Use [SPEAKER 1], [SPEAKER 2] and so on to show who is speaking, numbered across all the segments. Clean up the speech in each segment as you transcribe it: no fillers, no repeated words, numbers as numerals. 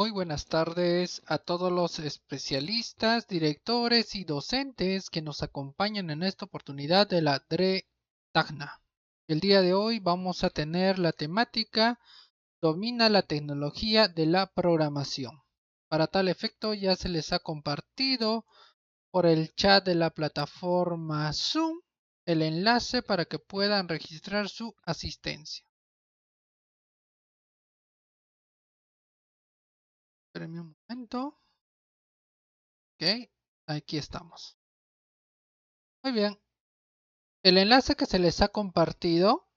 [SPEAKER 1] Muy buenas tardes a todos los especialistas, directores y docentes que nos acompañan en esta oportunidad de la DRE Tacna. El día de hoy vamos a tener la temática Domina la tecnología de la programación. Para tal efecto ya se les ha compartido por el chat de la plataforma Zoom el enlace para que puedan registrar su asistencia. Espérenme un momento. Ok, aquí estamos. Muy bien. El enlace que se les ha compartido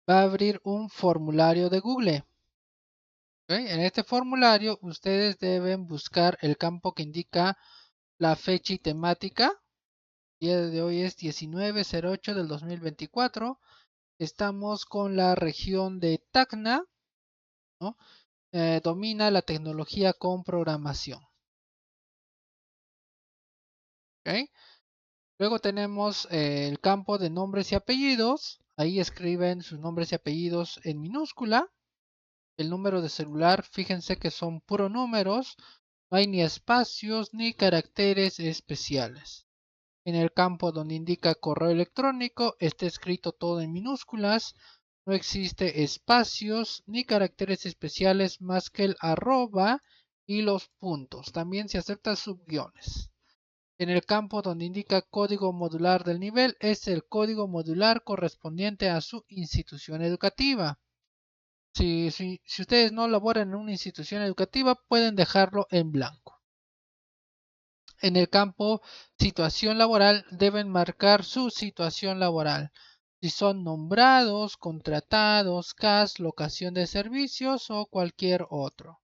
[SPEAKER 1] va a abrir un formulario de Google. ¿Ok? En este formulario ustedes deben buscar el campo que indica la fecha y temática. El día de hoy es 19/08 del 2024. Estamos con la región de Tacna, ¿no? Domina la tecnología con programación. ¿Ok? Luego tenemos el campo de nombres y apellidos. Ahí escriben sus nombres y apellidos en minúscula. El número de celular, fíjense que son puros números, no hay ni espacios ni caracteres especiales. En el campo donde indica correo electrónico está escrito todo en minúsculas, no existe espacios ni caracteres especiales más que el arroba y los puntos. También se aceptan subguiones. En el campo donde indica código modular del nivel es el código modular correspondiente a su institución educativa. Si ustedes no laboran en una institución educativa, pueden dejarlo en blanco. En el campo situación laboral deben marcar su situación laboral. Si son nombrados, contratados, CAS, locación de servicios o cualquier otro.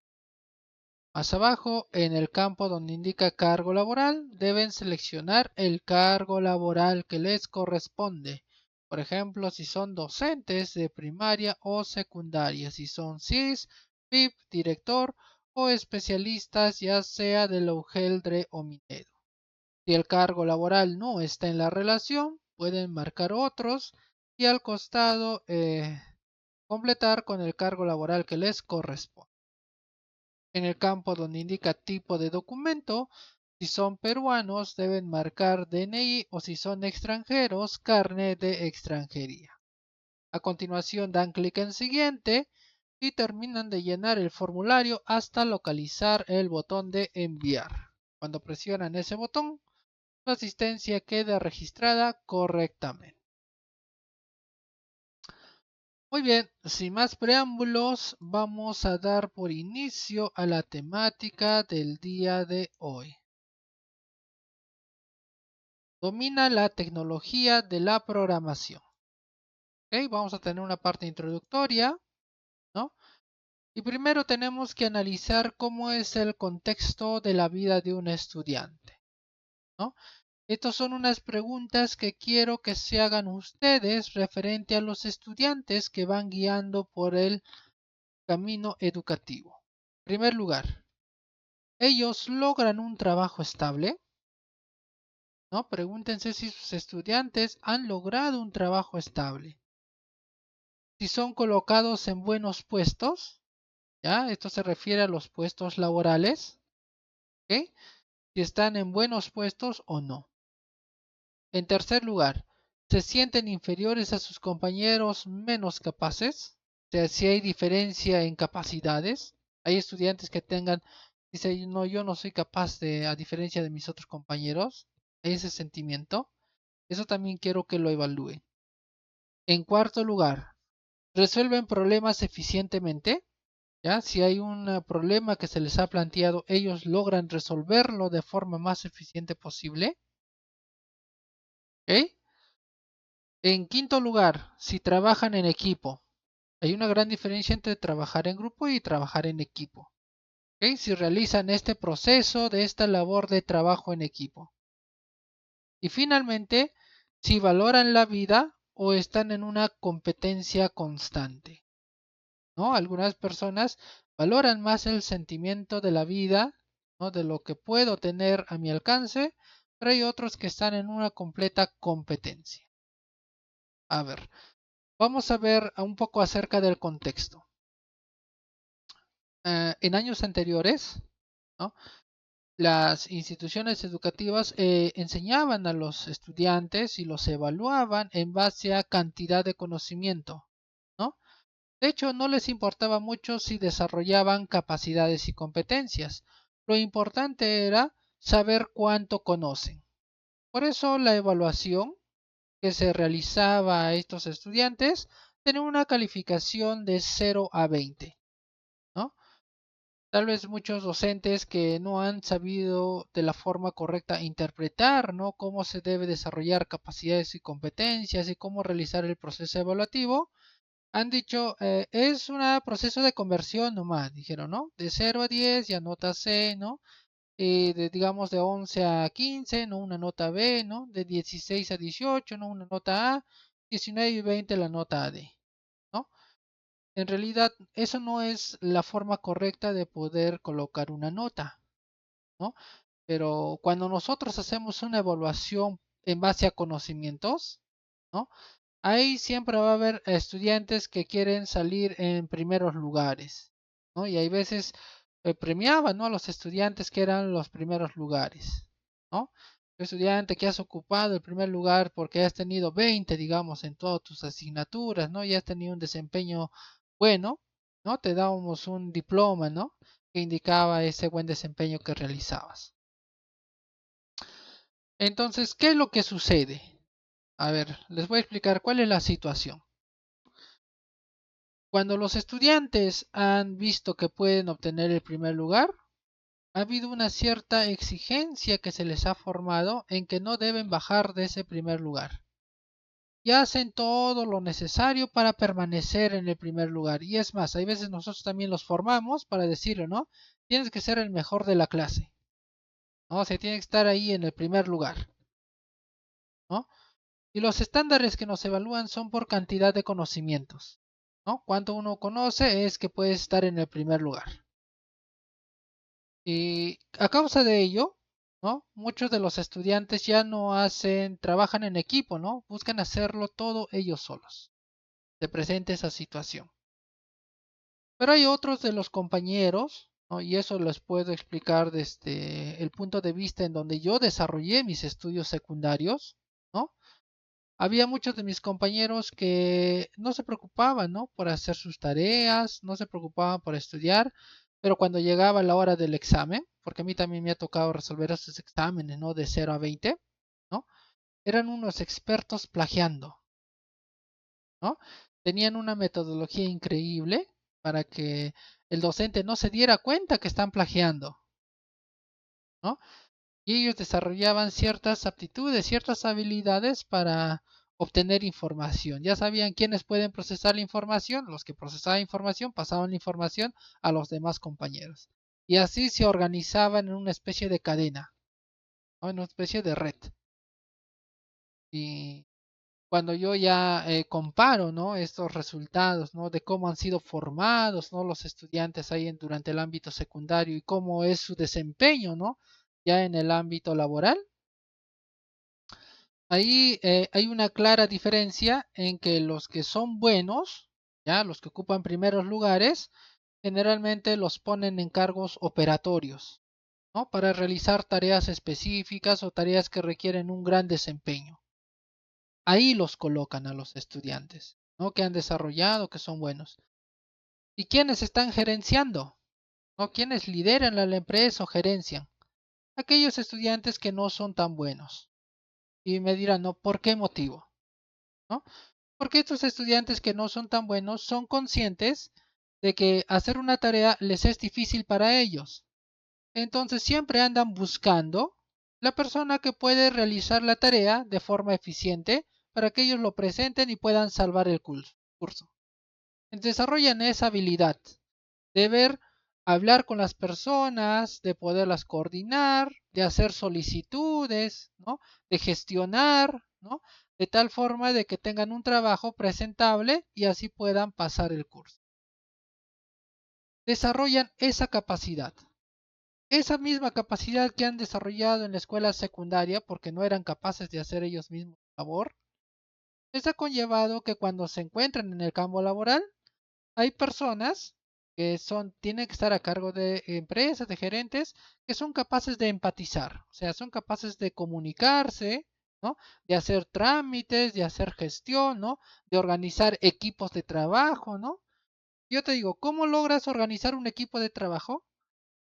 [SPEAKER 1] Más abajo, en el campo donde indica cargo laboral, deben seleccionar el cargo laboral que les corresponde. Por ejemplo, si son docentes de primaria o secundaria, si son SIS, PIP, director o especialistas, ya sea de la UGEL, o Minedo. Si el cargo laboral no está en la relación, pueden marcar otros y al costado completar con el cargo laboral que les corresponde. En el campo donde indica tipo de documento, si son peruanos deben marcar DNI o si son extranjeros, carnet de extranjería. A continuación dan clic en siguiente y terminan de llenar el formulario hasta localizar el botón de enviar. Cuando presionan ese botón, su asistencia queda registrada correctamente. Muy bien, sin más preámbulos, vamos a dar por inicio a la temática del día de hoy. Domina la tecnología de la programación. ¿Ok? Vamos a tener una parte introductoria, ¿no? Y primero tenemos que analizar cómo es el contexto de la vida de un estudiante, ¿no? Estas son unas preguntas que quiero que se hagan ustedes referente a los estudiantes que van guiando por el camino educativo. En primer lugar, ¿ellos logran un trabajo estable? ¿No? Pregúntense si sus estudiantes han logrado un trabajo estable. Si son colocados en buenos puestos, ¿ya? Esto se refiere a los puestos laborales, ¿ok? Si están en buenos puestos o no. En tercer lugar, ¿se sienten inferiores a sus compañeros menos capaces? O sea, si hay diferencia en capacidades, hay estudiantes que dicen, no, yo no soy capaz de, a diferencia de mis otros compañeros, ese sentimiento, eso también quiero que lo evalúen. En cuarto lugar, ¿resuelven problemas eficientemente? ¿Ya? Si hay un problema que se les ha planteado, ellos logran resolverlo de forma más eficiente posible. ¿Ok? En quinto lugar, si trabajan en equipo. Hay una gran diferencia entre trabajar en grupo y trabajar en equipo. ¿Ok? Si realizan este proceso de esta labor de trabajo en equipo. Y finalmente, si valoran la vida o están en una competencia constante. ¿No? Algunas personas valoran más el sentimiento de la vida, ¿no? De lo que puedo tener a mi alcance, pero hay otros que están en una completa competencia. A ver, vamos a ver un poco acerca del contexto. en años anteriores, ¿no? Las instituciones educativas enseñaban a los estudiantes y los evaluaban en base a cantidad de conocimiento, ¿no? De hecho, no les importaba mucho si desarrollaban capacidades y competencias. Lo importante era saber cuánto conocen. Por eso la evaluación que se realizaba a estos estudiantes tenía una calificación de 0 a 20, ¿no? Tal vez muchos docentes que no han sabido de la forma correcta interpretar, ¿no? Cómo se debe desarrollar capacidades y competencias y cómo realizar el proceso evaluativo, han dicho, es un proceso de conversión nomás, dijeron, ¿no? De 0 a 10 ya nota C, ¿no? Digamos de 11 a 15, ¿no? Una nota B, ¿no? De 16 a 18, ¿no? Una nota A, 19 y 20 la nota D, ¿no? En realidad, eso no es la forma correcta de poder colocar una nota, ¿no? Pero cuando nosotros hacemos una evaluación en base a conocimientos, ¿no? Ahí siempre va a haber estudiantes que quieren salir en primeros lugares, ¿no? Y hay veces premiaban, ¿no? A los estudiantes que eran los primeros lugares, ¿no? Estudiante que has ocupado el primer lugar porque has tenido 20, digamos, en todas tus asignaturas, ¿no? Y has tenido un desempeño bueno, ¿no? Te dábamos un diploma, ¿no? Que indicaba ese buen desempeño que realizabas. Entonces, ¿qué es lo que sucede? A ver, les voy a explicar cuál es la situación. Cuando los estudiantes han visto que pueden obtener el primer lugar, ha habido una cierta exigencia que se les ha formado en que no deben bajar de ese primer lugar. Y hacen todo lo necesario para permanecer en el primer lugar. Y es más, hay veces nosotros también los formamos para decirlo, ¿no? Tienes que ser el mejor de la clase, ¿no? O sea, tiene que estar ahí en el primer lugar, ¿no? Y los estándares que nos evalúan son por cantidad de conocimientos, ¿no? Cuánto uno conoce es que puede estar en el primer lugar. Y a causa de ello, ¿no? Muchos de los estudiantes ya no trabajan en equipo, ¿no? Buscan hacerlo todo ellos solos. Se presenta esa situación. Pero hay otros de los compañeros, ¿no? Y eso les puedo explicar desde el punto de vista en donde yo desarrollé mis estudios secundarios, ¿no? Había muchos de mis compañeros que no se preocupaban, ¿no? Por hacer sus tareas, no se preocupaban por estudiar, pero cuando llegaba la hora del examen, porque a mí también me ha tocado resolver esos exámenes, ¿no? De 0 a 20, ¿no? Eran unos expertos plagiando, ¿no? Tenían una metodología increíble para que el docente no se diera cuenta que están plagiando, ¿no? Y ellos desarrollaban ciertas aptitudes, ciertas habilidades para obtener información. Ya sabían quiénes pueden procesar la información, los que procesaban información pasaban la información a los demás compañeros. Y así se organizaban en una especie de cadena, ¿no? En una especie de red. Y cuando yo ya comparo, ¿no? Estos resultados, ¿no? De cómo han sido formados, ¿no? Los estudiantes ahí durante el ámbito secundario y cómo es su desempeño, ¿no? Ya en el ámbito laboral. Ahí hay una clara diferencia en que los que son buenos, ya los que ocupan primeros lugares, generalmente los ponen en cargos operatorios, ¿no? Para realizar tareas específicas o tareas que requieren un gran desempeño. Ahí los colocan a los estudiantes, ¿no? Que han desarrollado, que son buenos. ¿Y quiénes están gerenciando? ¿No? ¿Quiénes lideran la empresa o gerencian? Aquellos estudiantes que no son tan buenos. Y me dirán, ¿no? ¿Por qué motivo? ¿No? Porque estos estudiantes que no son tan buenos son conscientes de que hacer una tarea les es difícil para ellos. Entonces siempre andan buscando la persona que puede realizar la tarea de forma eficiente para que ellos lo presenten y puedan salvar el curso. Desarrollan esa habilidad de ver, hablar con las personas, de poderlas coordinar, de hacer solicitudes, ¿no? De gestionar, ¿no? De tal forma de que tengan un trabajo presentable y así puedan pasar el curso. Desarrollan esa capacidad. Esa misma capacidad que han desarrollado en la escuela secundaria porque no eran capaces de hacer ellos mismos labor, les ha conllevado que cuando se encuentran en el campo laboral, hay personas que tienen que estar a cargo de empresas, de gerentes, que son capaces de empatizar, o sea, son capaces de comunicarse, ¿no? De hacer trámites, de hacer gestión, ¿no? De organizar equipos de trabajo, ¿no? Yo te digo, ¿cómo logras organizar un equipo de trabajo?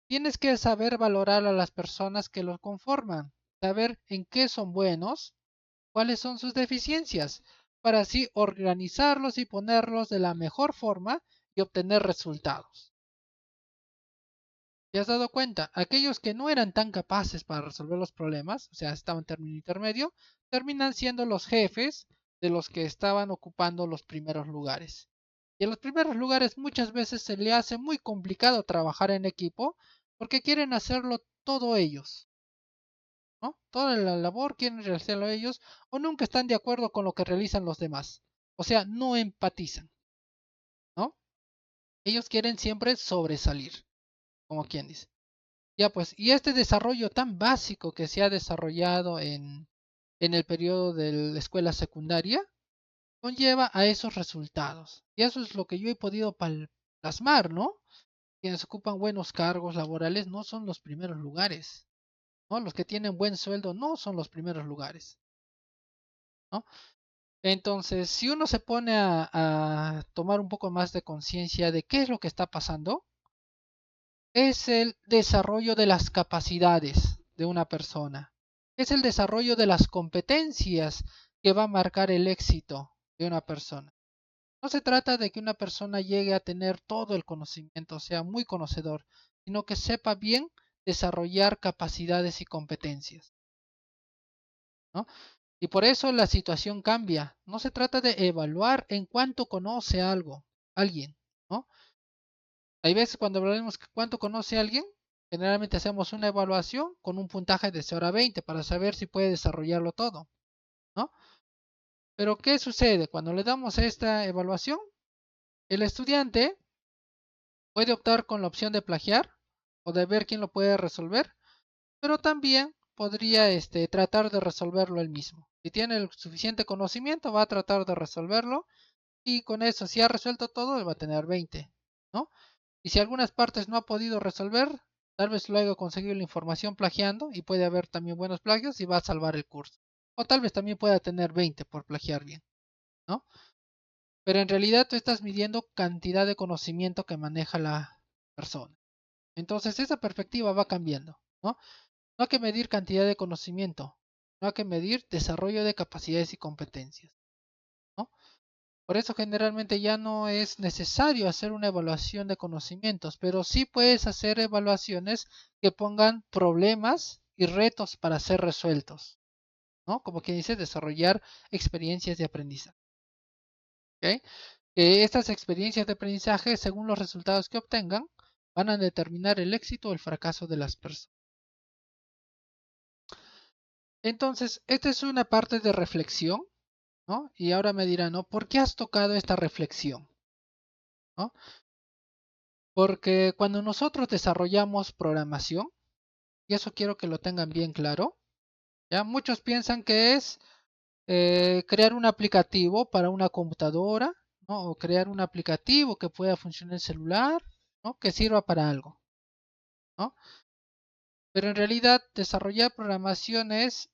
[SPEAKER 1] Tienes que saber valorar a las personas que lo conforman, saber en qué son buenos, cuáles son sus deficiencias, para así organizarlos y ponerlos de la mejor forma y obtener resultados. ¿Te has dado cuenta? Aquellos que no eran tan capaces para resolver los problemas, o sea, estaban en término intermedio, terminan siendo los jefes de los que estaban ocupando los primeros lugares. Y en los primeros lugares muchas veces se le hace muy complicado trabajar en equipo porque quieren hacerlo todo ellos, ¿no? Toda la labor quieren realizarlo ellos o nunca están de acuerdo con lo que realizan los demás. O sea, no empatizan, ¿no? Ellos quieren siempre sobresalir, como quien dice. Ya pues, y este desarrollo tan básico que se ha desarrollado en el periodo de la escuela secundaria conlleva a esos resultados. Y eso es lo que yo he podido plasmar, ¿no? Quienes ocupan buenos cargos laborales no son los primeros lugares, ¿no? Los que tienen buen sueldo no son los primeros lugares, ¿no? Entonces, si uno se pone a tomar un poco más de conciencia de qué es lo que está pasando, es el desarrollo de las capacidades de una persona. Es el desarrollo de las competencias que va a marcar el éxito de una persona. No se trata de que una persona llegue a tener todo el conocimiento, sea muy conocedor, sino que sepa bien desarrollar capacidades y competencias, ¿no? Y por eso la situación cambia. No se trata de evaluar en cuánto conoce algo, alguien, ¿no? Hay veces cuando hablamos cuánto conoce alguien, generalmente hacemos una evaluación con un puntaje de 0 a 20 para saber si puede desarrollarlo todo, ¿no? Pero ¿qué sucede? Cuando le damos esta evaluación, el estudiante puede optar con la opción de plagiar o de ver quién lo puede resolver, pero también podría tratar de resolverlo él mismo. Si tiene el suficiente conocimiento, va a tratar de resolverlo y con eso, si ha resuelto todo, va a tener 20, ¿no? Y si algunas partes no ha podido resolver, tal vez luego conseguir la información plagiando y puede haber también buenos plagios y va a salvar el curso. O tal vez también pueda tener 20 por plagiar bien, ¿no? Pero en realidad tú estás midiendo cantidad de conocimiento que maneja la persona. Entonces esa perspectiva va cambiando, ¿no? No hay que medir cantidad de conocimiento, no hay que medir desarrollo de capacidades y competencias, ¿no? Por eso generalmente ya no es necesario hacer una evaluación de conocimientos, pero sí puedes hacer evaluaciones que pongan problemas y retos para ser resueltos, ¿no? Como quien dice, desarrollar experiencias de aprendizaje, ¿ok? Que estas experiencias de aprendizaje, según los resultados que obtengan, van a determinar el éxito o el fracaso de las personas. Entonces, esta es una parte de reflexión, ¿no? Y ahora me dirán, ¿no? ¿Por qué has tocado esta reflexión? ¿No? Porque cuando nosotros desarrollamos programación, y eso quiero que lo tengan bien claro, ya muchos piensan que es crear un aplicativo para una computadora, ¿no? O crear un aplicativo que pueda funcionar en celular, ¿no? Que sirva para algo, ¿no? Pero en realidad desarrollar programación es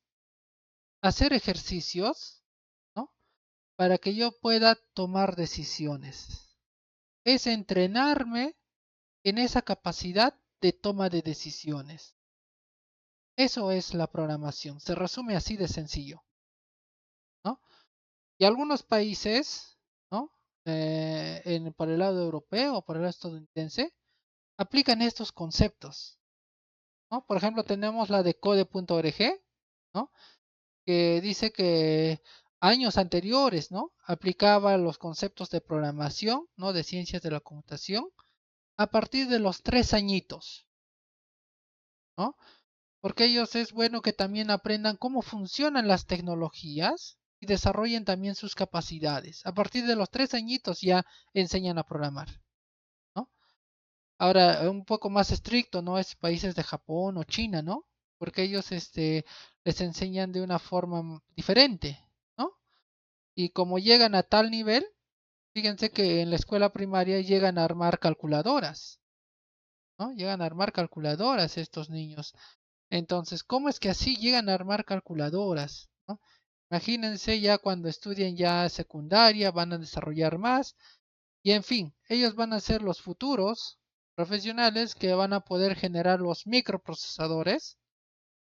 [SPEAKER 1] hacer ejercicios, ¿no? Para que yo pueda tomar decisiones. Es entrenarme en esa capacidad de toma de decisiones. Eso es la programación. Se resume así de sencillo, ¿no? Y algunos países, ¿no? Por el lado europeo o por el lado estadounidense, aplican estos conceptos, ¿no? Por ejemplo, tenemos la de code.org, ¿no? Que dice que años anteriores, ¿no? Aplicaba los conceptos de programación, ¿no? De ciencias de la computación a partir de los 3 añitos, ¿no? Porque ellos es bueno que también aprendan cómo funcionan las tecnologías y desarrollen también sus capacidades. A partir de los 3 añitos ya enseñan a programar, ¿no? Ahora, un poco más estricto, ¿no? Es países de Japón o China, ¿no? Porque ellos les enseñan de una forma diferente, ¿no? Y como llegan a tal nivel, Fíjense que en la escuela primaria llegan a armar calculadoras, ¿no? Llegan a armar calculadoras estos niños. Entonces, ¿cómo es que así llegan a armar calculadoras? ¿No? Imagínense ya cuando estudien ya secundaria, van a desarrollar más y en fin, ellos van a ser los futuros profesionales que van a poder generar los microprocesadores,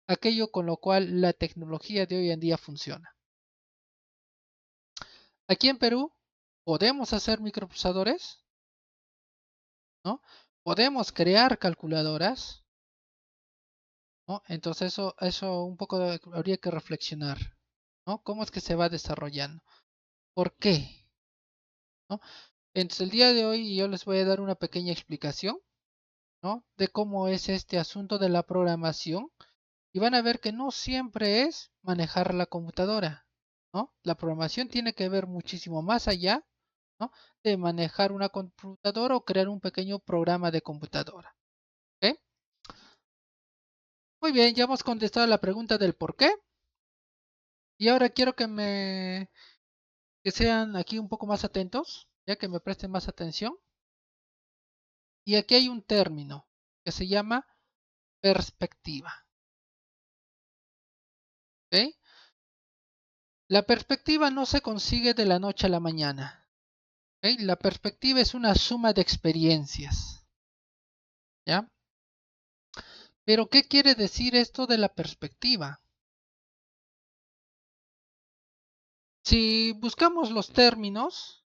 [SPEAKER 1] aquello con lo cual la tecnología de hoy en día funciona. Aquí en Perú podemos hacer microprocesadores, ¿no? Podemos crear calculadoras, ¿no? Entonces eso un poco habría que reflexionar, ¿no? ¿Cómo es que se va desarrollando? ¿Por qué? ¿No? Entonces el día de hoy yo les voy a dar una pequeña explicación, ¿no? De cómo es este asunto de la programación y van a ver que no siempre es manejar la computadora, ¿no? La programación tiene que ver muchísimo más allá, ¿no? De manejar una computadora o crear un pequeño programa de computadora, ¿ok? Muy bien, ya hemos contestado la pregunta del por qué y ahora quiero que sean aquí un poco más atentos, ya que me presten más atención. Y aquí hay un término que se llama perspectiva, ¿ok? La perspectiva no se consigue de la noche a la mañana, ¿ok? La perspectiva es una suma de experiencias, ¿ya? Pero ¿qué quiere decir esto de la perspectiva? Si buscamos los términos,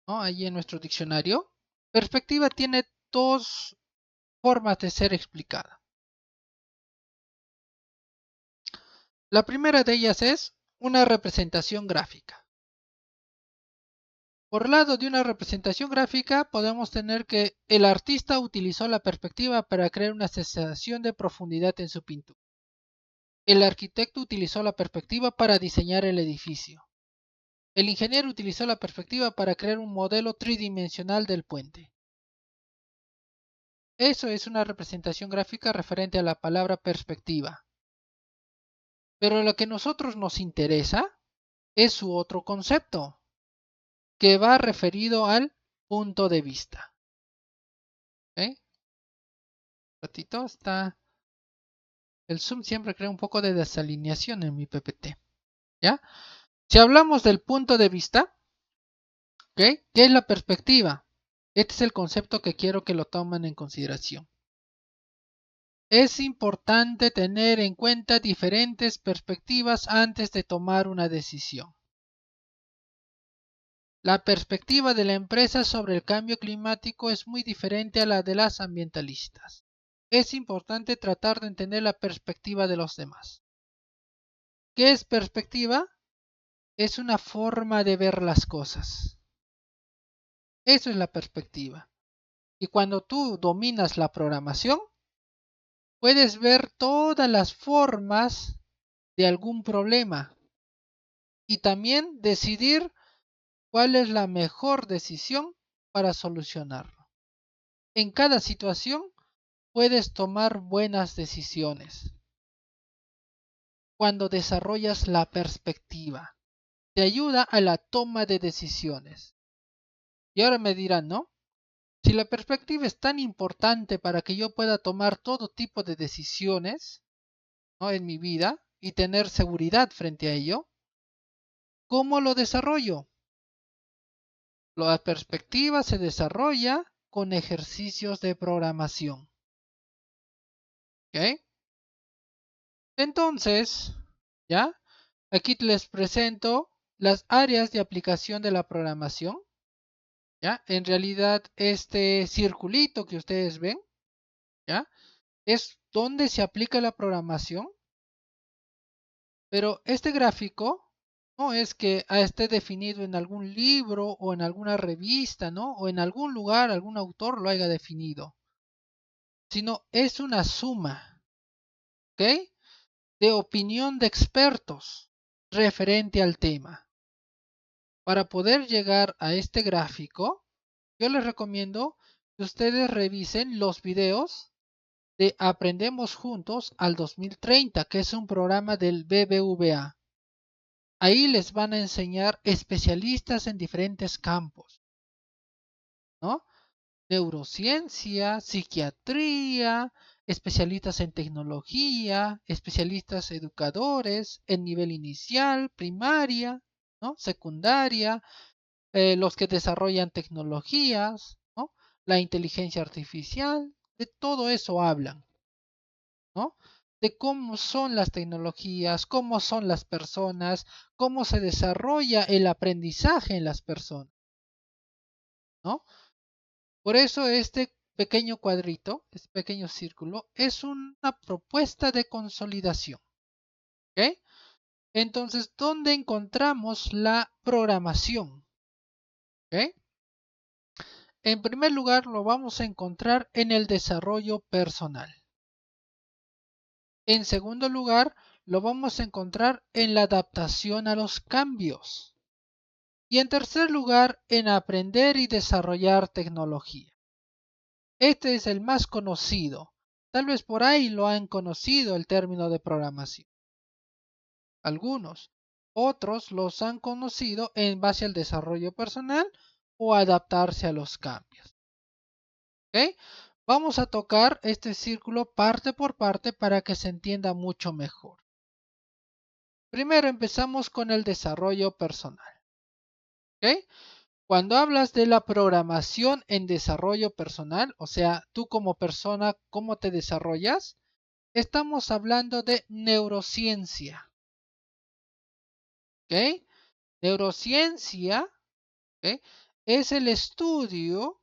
[SPEAKER 1] ¿no? Ahí en nuestro diccionario, perspectiva tiene dos formas de ser explicada. La primera de ellas es una representación gráfica. Por lado de una representación gráfica, podemos tener que el artista utilizó la perspectiva para crear una sensación de profundidad en su pintura. El arquitecto utilizó la perspectiva para diseñar el edificio. El ingeniero utilizó la perspectiva para crear un modelo tridimensional del puente. Eso es una representación gráfica referente a la palabra perspectiva. Pero lo que a nosotros nos interesa es su otro concepto, que va referido al punto de vista. ¿Ok? Ratito está. El Zoom siempre crea un poco de desalineación en mi PPT. ¿Ya? Si hablamos del punto de vista, ¿ok? ¿Qué es la perspectiva? Este es el concepto que quiero que lo tomen en consideración. Es importante tener en cuenta diferentes perspectivas antes de tomar una decisión. La perspectiva de la empresa sobre el cambio climático es muy diferente a la de las ambientalistas. Es importante tratar de entender la perspectiva de los demás. ¿Qué es perspectiva? Es una forma de ver las cosas. Eso es la perspectiva. Y cuando tú dominas la programación, puedes ver todas las formas de algún problema y también decidir cuál es la mejor decisión para solucionarlo. En cada situación puedes tomar buenas decisiones cuando desarrollas la perspectiva. Te ayuda a la toma de decisiones. Y ahora me dirán, ¿no? Si la perspectiva es tan importante para que yo pueda tomar todo tipo de decisiones, ¿no? En mi vida y tener seguridad frente a ello, ¿cómo lo desarrollo? La perspectiva se desarrolla con ejercicios de programación. ¿Ok? Entonces, ¿ya? Aquí les presento las áreas de aplicación de la programación. ¿Ya? En realidad, este circulito que ustedes ven, ¿ya? Es donde se aplica la programación, pero este gráfico no es que esté definido en algún libro o en alguna revista, ¿no? O en algún lugar, algún autor lo haya definido, sino es una suma, ¿ok? De opinión de expertos referente al tema. Para poder llegar a este gráfico, yo les recomiendo que ustedes revisen los videos de Aprendemos Juntos al 2030, que es un programa del BBVA. Ahí les van a enseñar especialistas en diferentes campos. ¿no? Neurociencia, psiquiatría, especialistas en tecnología, especialistas educadores en nivel inicial, primaria, ¿no? Secundaria, los que desarrollan tecnologías, ¿no? La inteligencia artificial, de todo eso hablan, ¿no? De cómo son las tecnologías, cómo son las personas, cómo se desarrolla el aprendizaje en las personas, ¿no? Por eso este pequeño cuadrito, este pequeño círculo, es una propuesta de consolidación, ¿ok? Entonces, ¿dónde encontramos la programación? ¿Ok? En primer lugar, lo vamos a encontrar en el desarrollo personal. En segundo lugar, lo vamos a encontrar en la adaptación a los cambios. Y en tercer lugar, en aprender y desarrollar tecnología. Este es el más conocido. Tal vez por ahí lo han conocido el término de programación. Algunos. Otros los han conocido en base al desarrollo personal o adaptarse a los cambios. ¿Ok? Vamos a tocar este círculo parte por parte para que se entienda mucho mejor. Primero empezamos con el desarrollo personal. ¿Ok? Cuando hablas de la programación en desarrollo personal, o sea, tú como persona, cómo te desarrollas, estamos hablando de neurociencia. ¿Ok? Neurociencia, ¿ok? Es el estudio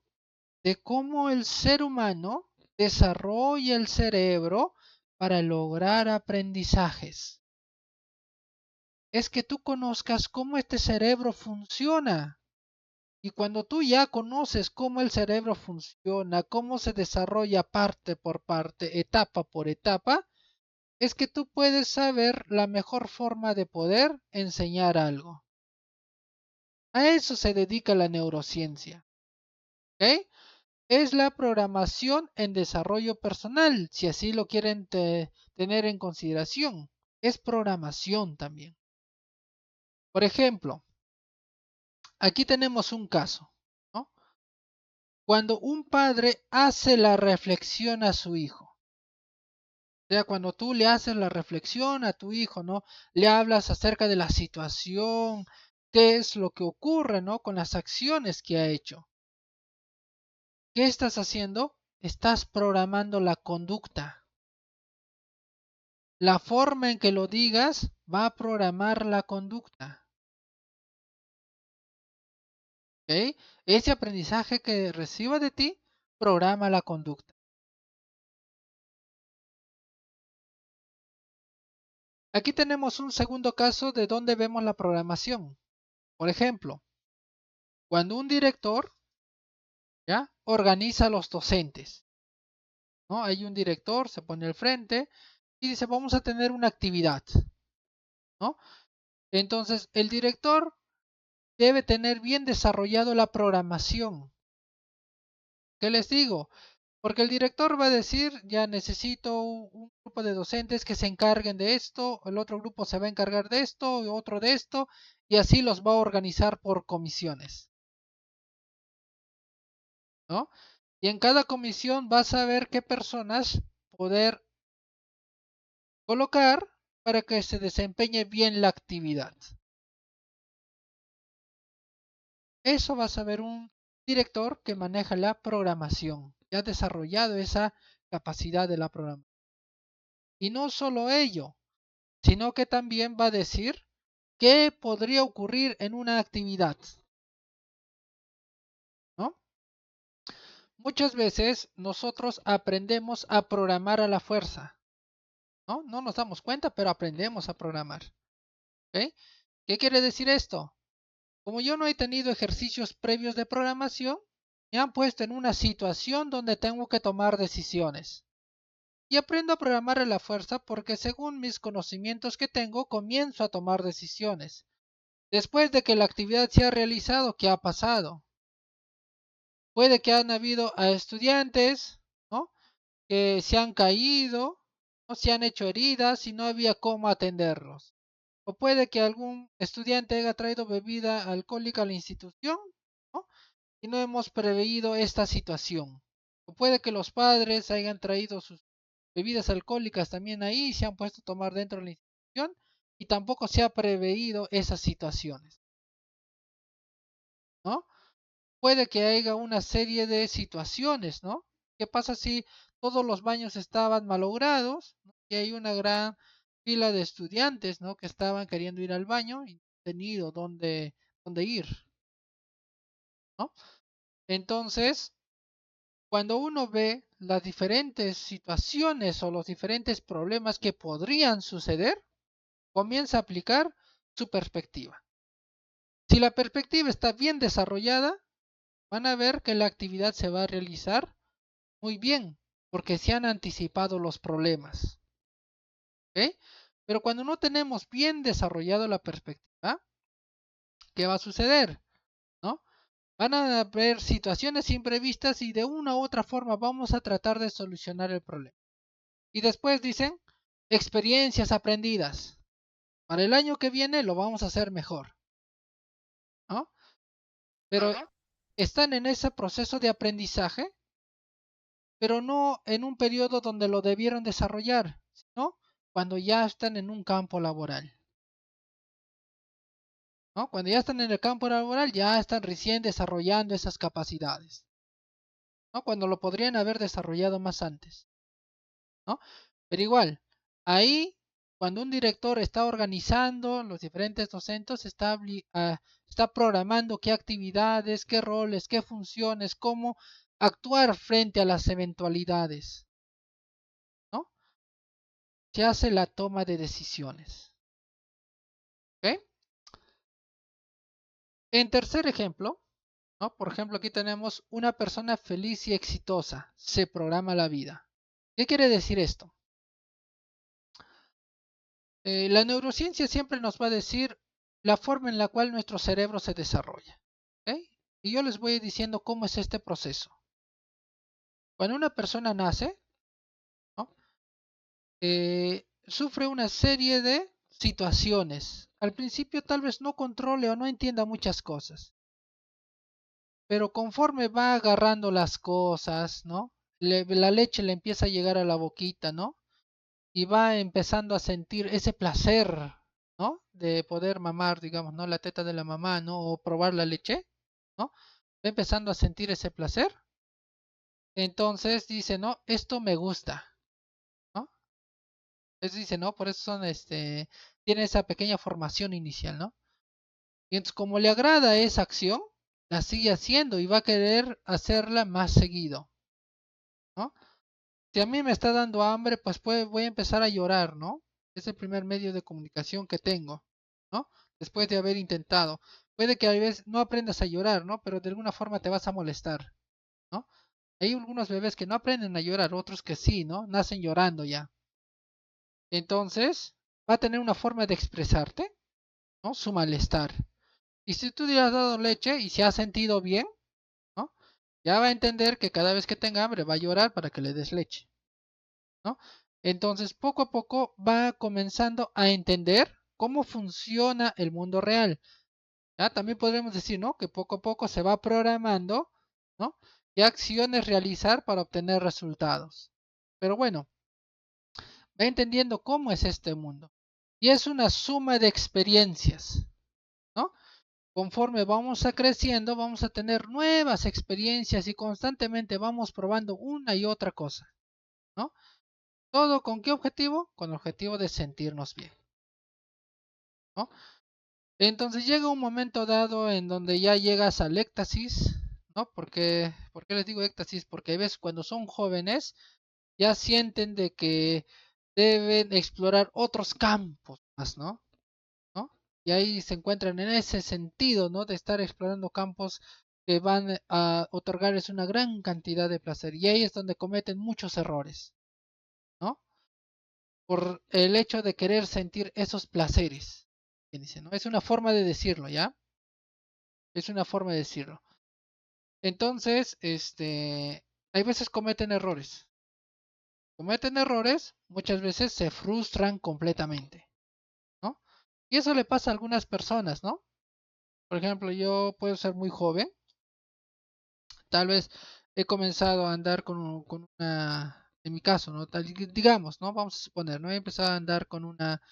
[SPEAKER 1] de cómo el ser humano desarrolla el cerebro para lograr aprendizajes. Es que tú conozcas cómo este cerebro funciona. Y cuando tú ya conoces cómo el cerebro funciona, cómo se desarrolla parte por parte, etapa por etapa, es que tú puedes saber la mejor forma de poder enseñar algo. A eso se dedica la neurociencia. ¿Ok? Es la programación en desarrollo personal, si así lo quieren tener en consideración. Es programación también. Por ejemplo, aquí tenemos un caso, ¿no? Cuando un padre hace la reflexión a su hijo, o sea, cuando tú le haces la reflexión a tu hijo, ¿no? Le hablas acerca de la situación, qué es lo que ocurre, ¿no? Con las acciones que ha hecho. ¿Qué estás haciendo? Estás programando la conducta. La forma en que lo digas va a programar la conducta. ¿Ok? Ese aprendizaje que reciba de ti programa la conducta. Aquí tenemos un segundo caso de donde vemos la programación. Por ejemplo, cuando un director ya organiza a los docentes, ¿no? Hay un director, se pone al frente y dice, vamos a tener una actividad, ¿no? Entonces, el director debe tener bien desarrollado la programación. ¿Qué les digo? Porque el director va a decir, ya necesito un grupo de docentes que se encarguen de esto, el otro grupo se va a encargar de esto, otro de esto, y así los va a organizar por comisiones, ¿no? Y en cada comisión vas a ver qué personas poder colocar para que se desempeñe bien la actividad. Eso vas a ver un director que maneja la programación, que ha desarrollado esa capacidad de la programación. Y no solo ello, sino que también va a decir qué podría ocurrir en una actividad, ¿no? Muchas veces nosotros aprendemos a programar a la fuerza, ¿no? No nos damos cuenta, pero aprendemos a programar, ¿ok? ¿Qué quiere decir esto? Como yo no he tenido ejercicios previos de programación, me han puesto en una situación donde tengo que tomar decisiones. Y aprendo a programar a la fuerza porque según mis conocimientos que tengo, comienzo a tomar decisiones. Después de que la actividad se ha realizado, ¿qué ha pasado? Puede que han habido a estudiantes, ¿no? Que se han caído, no se han hecho heridas y no había cómo atenderlos. O puede que algún estudiante haya traído bebida alcohólica a la institución, ¿no? y no hemos preveído esta situación. O puede que los padres hayan traído sus bebidas alcohólicas también ahí y se han puesto a tomar dentro de la institución y tampoco se ha preveído esas situaciones, ¿no? Puede que haya una serie de situaciones, ¿no? ¿Qué pasa si todos los baños estaban malogrados, ¿no? Y hay una gran fila de estudiantes, ¿no? Que estaban queriendo ir al baño y no han tenido dónde ir, ¿no? Entonces, cuando uno ve las diferentes situaciones o los diferentes problemas que podrían suceder, comienza a aplicar su perspectiva. Si la perspectiva está bien desarrollada, van a ver que la actividad se va a realizar muy bien, porque se han anticipado los problemas. ¿Ok? Pero cuando no tenemos bien desarrollado la perspectiva, ¿qué va a suceder? ¿No? Van a haber situaciones imprevistas y de una u otra forma vamos a tratar de solucionar el problema. Y después dicen, experiencias aprendidas. Para el año que viene lo vamos a hacer mejor, ¿no? Pero están en ese proceso de aprendizaje, pero no en un periodo donde lo debieron desarrollar, sino cuando ya están en un campo laboral, ¿no? Cuando ya están en el campo laboral, ya están recién desarrollando esas capacidades, ¿no? Cuando lo podrían haber desarrollado más antes, ¿no? Pero igual, ahí, cuando un director está organizando los diferentes docentes, está programando qué actividades, qué roles, qué funciones, cómo actuar frente a las eventualidades, ¿no? Se hace la toma de decisiones. ¿Ok? En tercer ejemplo, ¿no? Por ejemplo, aquí tenemos una persona feliz y exitosa. Se programa la vida. ¿Qué quiere decir esto? La neurociencia siempre nos va a decir la forma en la cual nuestro cerebro se desarrolla. ¿Ok? Y yo les voy diciendo cómo es este proceso. Cuando una persona nace, ¿no? Sufre una serie de situaciones. Al principio tal vez no controle o no entienda muchas cosas, pero conforme va agarrando las cosas, ¿no? La leche le empieza a llegar a la boquita, ¿no? Y va empezando a sentir ese placer, ¿no? De poder mamar, digamos, ¿no? La teta de la mamá, ¿no? O probar la leche, ¿no? Va empezando a sentir ese placer. Entonces dice, no, esto me gusta, ¿no? Entonces dice, no, por eso tiene esa pequeña formación inicial, ¿no? Y entonces como le agrada esa acción, la sigue haciendo y va a querer hacerla más seguido, ¿no? Si a mí me está dando hambre, pues voy a empezar a llorar, ¿no? Es el primer medio de comunicación que tengo, ¿no? Después de haber intentado. Puede que a veces no aprendas a llorar, ¿no? Pero de alguna forma te vas a molestar, ¿no? Hay algunos bebés que no aprenden a llorar, otros que sí, ¿no? Nacen llorando ya. Entonces, va a tener una forma de expresarte, ¿no? Su malestar. Y si tú le has dado leche y se ha sentido bien, ¿no? Ya va a entender que cada vez que tenga hambre va a llorar para que le des leche, ¿no? Entonces, poco a poco va comenzando a entender cómo funciona el mundo real. ¿Ya? También podemos decir, ¿no? Que poco a poco se va programando, ¿no? ¿Qué acciones realizar para obtener resultados? Pero bueno, va entendiendo cómo es este mundo. Y es una suma de experiencias, ¿no? Conforme vamos a creciendo, vamos a tener nuevas experiencias y constantemente vamos probando una y otra cosa, ¿no? ¿Todo con qué objetivo? Con el objetivo de sentirnos bien, ¿no? Entonces llega un momento dado en donde ya llegas al éxtasis, ¿no? ¿Por qué les digo éxtasis? Porque a veces cuando son jóvenes ya sienten de que deben explorar otros campos más, ¿no? ¿No? Y ahí se encuentran en ese sentido, ¿no? De estar explorando campos que van a otorgarles una gran cantidad de placer. Y ahí es donde cometen muchos errores, ¿no? Por el hecho de querer sentir esos placeres. Dice, ¿no? Es una forma de decirlo, ¿ya? Es una forma de decirlo. Entonces, hay veces cometen errores. Cometen errores, muchas veces se frustran completamente, ¿no? Y eso le pasa a algunas personas, ¿no? Por ejemplo, yo puedo ser muy joven Tal vez he comenzado a andar con una, en mi caso, ¿no? Digamos, ¿no? Vamos a suponer, ¿no? He empezado a andar con una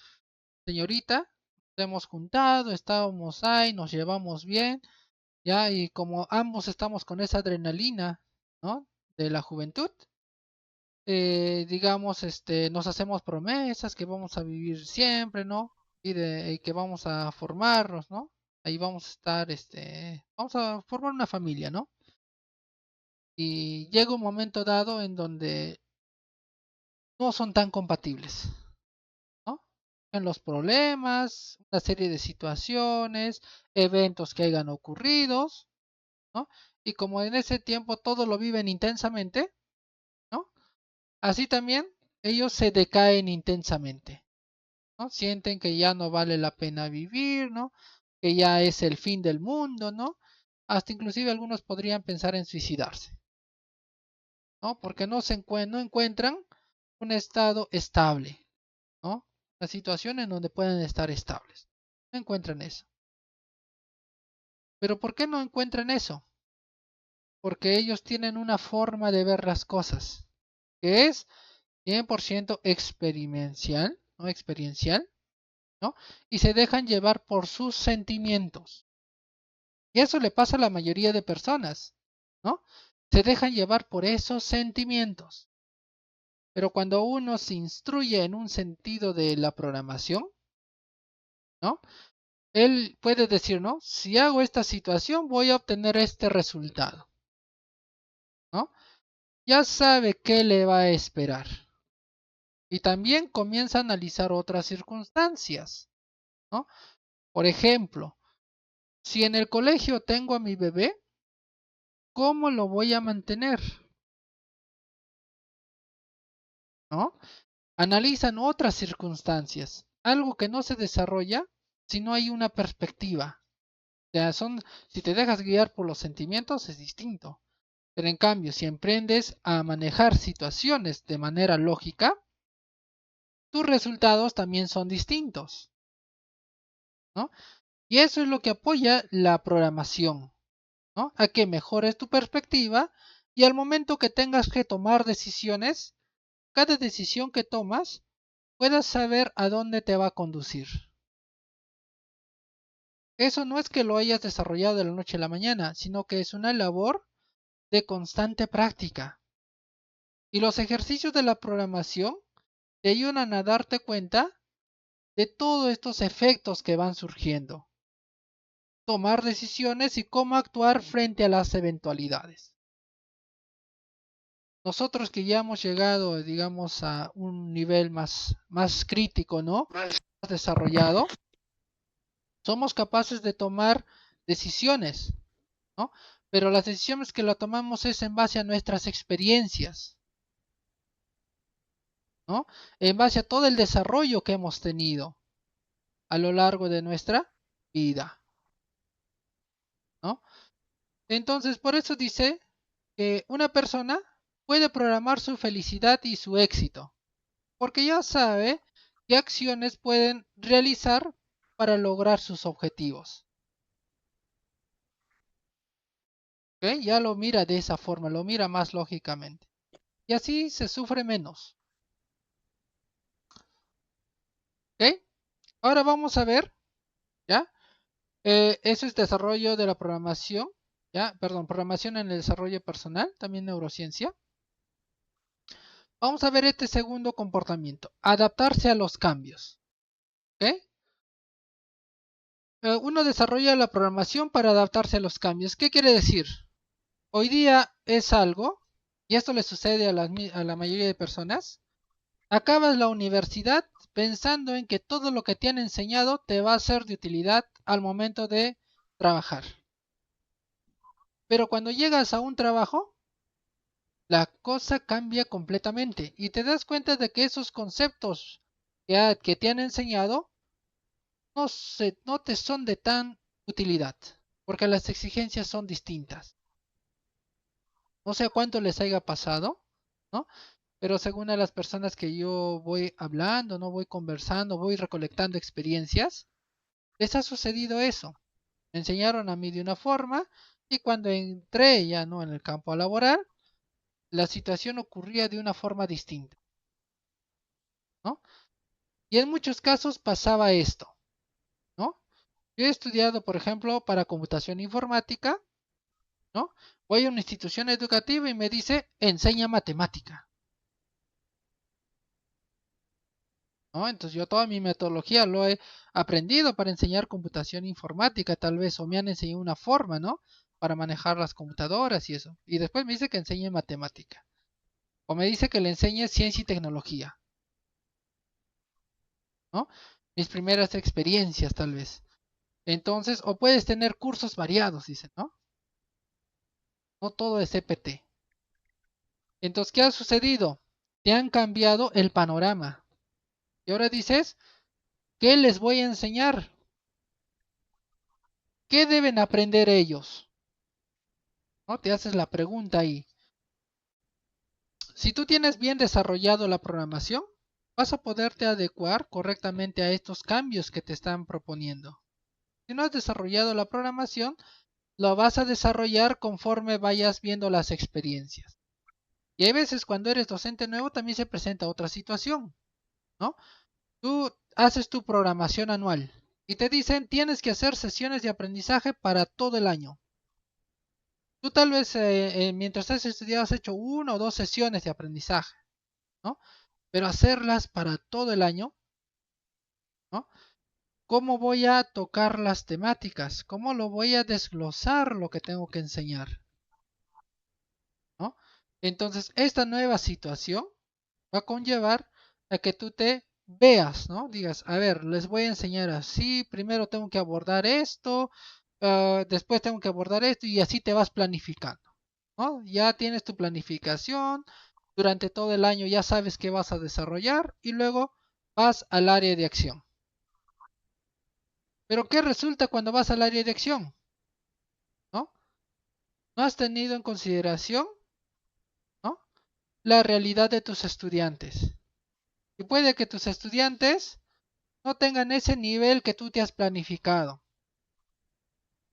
[SPEAKER 1] señorita, nos hemos juntado, estábamos ahí, nos llevamos bien, ya, y como ambos estamos con esa adrenalina, ¿no? De la juventud, digamos, nos hacemos promesas que vamos a vivir siempre, ¿no? Y que vamos a formarnos, ¿no? Ahí vamos a estar, vamos a formar una familia, ¿no? Y llega un momento dado en donde no son tan compatibles, ¿no? En los problemas, una serie de situaciones, eventos que hayan ocurrido, ¿no? Y como en ese tiempo todo lo viven intensamente, ¿no? Así también ellos se decaen intensamente, ¿no? Sienten que ya no vale la pena vivir, ¿no? Que ya es el fin del mundo, ¿no? Hasta inclusive algunos podrían pensar en suicidarse, ¿no? Porque no encuentran un estado estable, ¿no? Una situación en donde pueden estar estables. No encuentran eso. Pero ¿por qué no encuentran eso? Porque ellos tienen una forma de ver las cosas, que es 100% experiencial, ¿no? Experiencial, ¿no? Y se dejan llevar por sus sentimientos. Y eso le pasa a la mayoría de personas, ¿no? Se dejan llevar por esos sentimientos. Pero cuando uno se instruye en un sentido de la programación, ¿no? Él puede decir, ¿no? Si hago esta situación, voy a obtener este resultado, ¿no? Ya sabe qué le va a esperar. Y también comienza a analizar otras circunstancias, ¿no? Por ejemplo, si en el colegio tengo a mi bebé, ¿cómo lo voy a mantener? ¿No? Analizan otras circunstancias, algo que no se desarrolla si no hay una perspectiva. O sea, si te dejas guiar por los sentimientos es distinto. Pero en cambio, si aprendes a manejar situaciones de manera lógica, tus resultados también son distintos, ¿no? Y eso es lo que apoya la programación, ¿no? A que mejores tu perspectiva y al momento que tengas que tomar decisiones, cada decisión que tomas, puedas saber a dónde te va a conducir. Eso no es que lo hayas desarrollado de la noche a la mañana, sino que es una labor de constante práctica. Y los ejercicios de la programación te ayudan a darte cuenta de todos estos efectos que van surgiendo, tomar decisiones y cómo actuar frente a las eventualidades. Nosotros que ya hemos llegado, digamos, a un nivel más crítico, ¿no? Más desarrollado, somos capaces de tomar decisiones, ¿no? Pero las decisiones que la tomamos es en base a nuestras experiencias, ¿no? En base a todo el desarrollo que hemos tenido a lo largo de nuestra vida, ¿no? Entonces, por eso dice que una persona puede programar su felicidad y su éxito, porque ya sabe qué acciones pueden realizar para lograr sus objetivos. ¿Ok? Ya lo mira de esa forma, lo mira más lógicamente. Y así se sufre menos. ¿Ok? Ahora vamos a ver, ¿ya? Eso es desarrollo de la programación, ¿ya? Perdón, programación en el desarrollo personal, también neurociencia. Vamos a ver este segundo comportamiento, adaptarse a los cambios. ¿Ok? Uno desarrolla la programación para adaptarse a los cambios. ¿Qué quiere decir? Hoy día es algo, y esto le sucede a la mayoría de personas, acabas la universidad pensando en que todo lo que te han enseñado te va a ser de utilidad al momento de trabajar. Pero cuando llegas a un trabajo, la cosa cambia completamente y te das cuenta de que esos conceptos que te han enseñado no te son de tan utilidad, porque las exigencias son distintas. No sé cuánto les haya pasado, ¿no? Pero según a las personas que yo voy hablando, no voy conversando, voy recolectando experiencias, les ha sucedido eso. Me enseñaron a mí de una forma Y cuando entré ya no en el campo laboral, la situación ocurría de una forma distinta, ¿no? Y en muchos casos pasaba esto, ¿no? Yo he estudiado, por ejemplo, para computación informática, ¿no? Voy a una institución educativa y me dice, enseña matemática, ¿no? Entonces yo toda mi metodología lo he aprendido para enseñar computación informática, tal vez, o me han enseñado una forma, ¿no? Para manejar las computadoras y eso. Y después me dice que enseñe matemática. O me dice que le enseñe ciencia y tecnología, ¿no? Mis primeras experiencias, tal vez. Entonces, o puedes tener cursos variados, dicen, ¿no? No todo es CPT. Entonces, ¿qué ha sucedido? Te han cambiado el panorama. Y ahora dices, ¿qué les voy a enseñar? ¿Qué deben aprender ellos? ¿No? Te haces la pregunta ahí. Si tú tienes bien desarrollado la programación, vas a poderte adecuar correctamente a estos cambios que te están proponiendo. Si no has desarrollado la programación, lo vas a desarrollar conforme vayas viendo las experiencias. Y hay veces cuando eres docente nuevo también se presenta otra situación, ¿no? Tú haces tu programación anual y te dicen tienes que hacer sesiones de aprendizaje para todo el año. Tú tal vez mientras has estudiado has hecho una o dos sesiones de aprendizaje, ¿no? Pero hacerlas para todo el año, ¿no? ¿Cómo voy a tocar las temáticas? ¿Cómo lo voy a desglosar lo que tengo que enseñar? ¿No? Entonces, esta nueva situación va a conllevar a que tú te veas, ¿no? Digas, a ver, les voy a enseñar así, primero tengo que abordar esto, después tengo que abordar esto y así te vas planificando, ¿no? Ya tienes tu planificación, durante todo el año ya sabes qué vas a desarrollar y luego vas al área de acción. Pero ¿qué resulta cuando vas al área de acción? ¿No? No has tenido en consideración, ¿no? La realidad de tus estudiantes. Y puede que tus estudiantes no tengan ese nivel que tú te has planificado,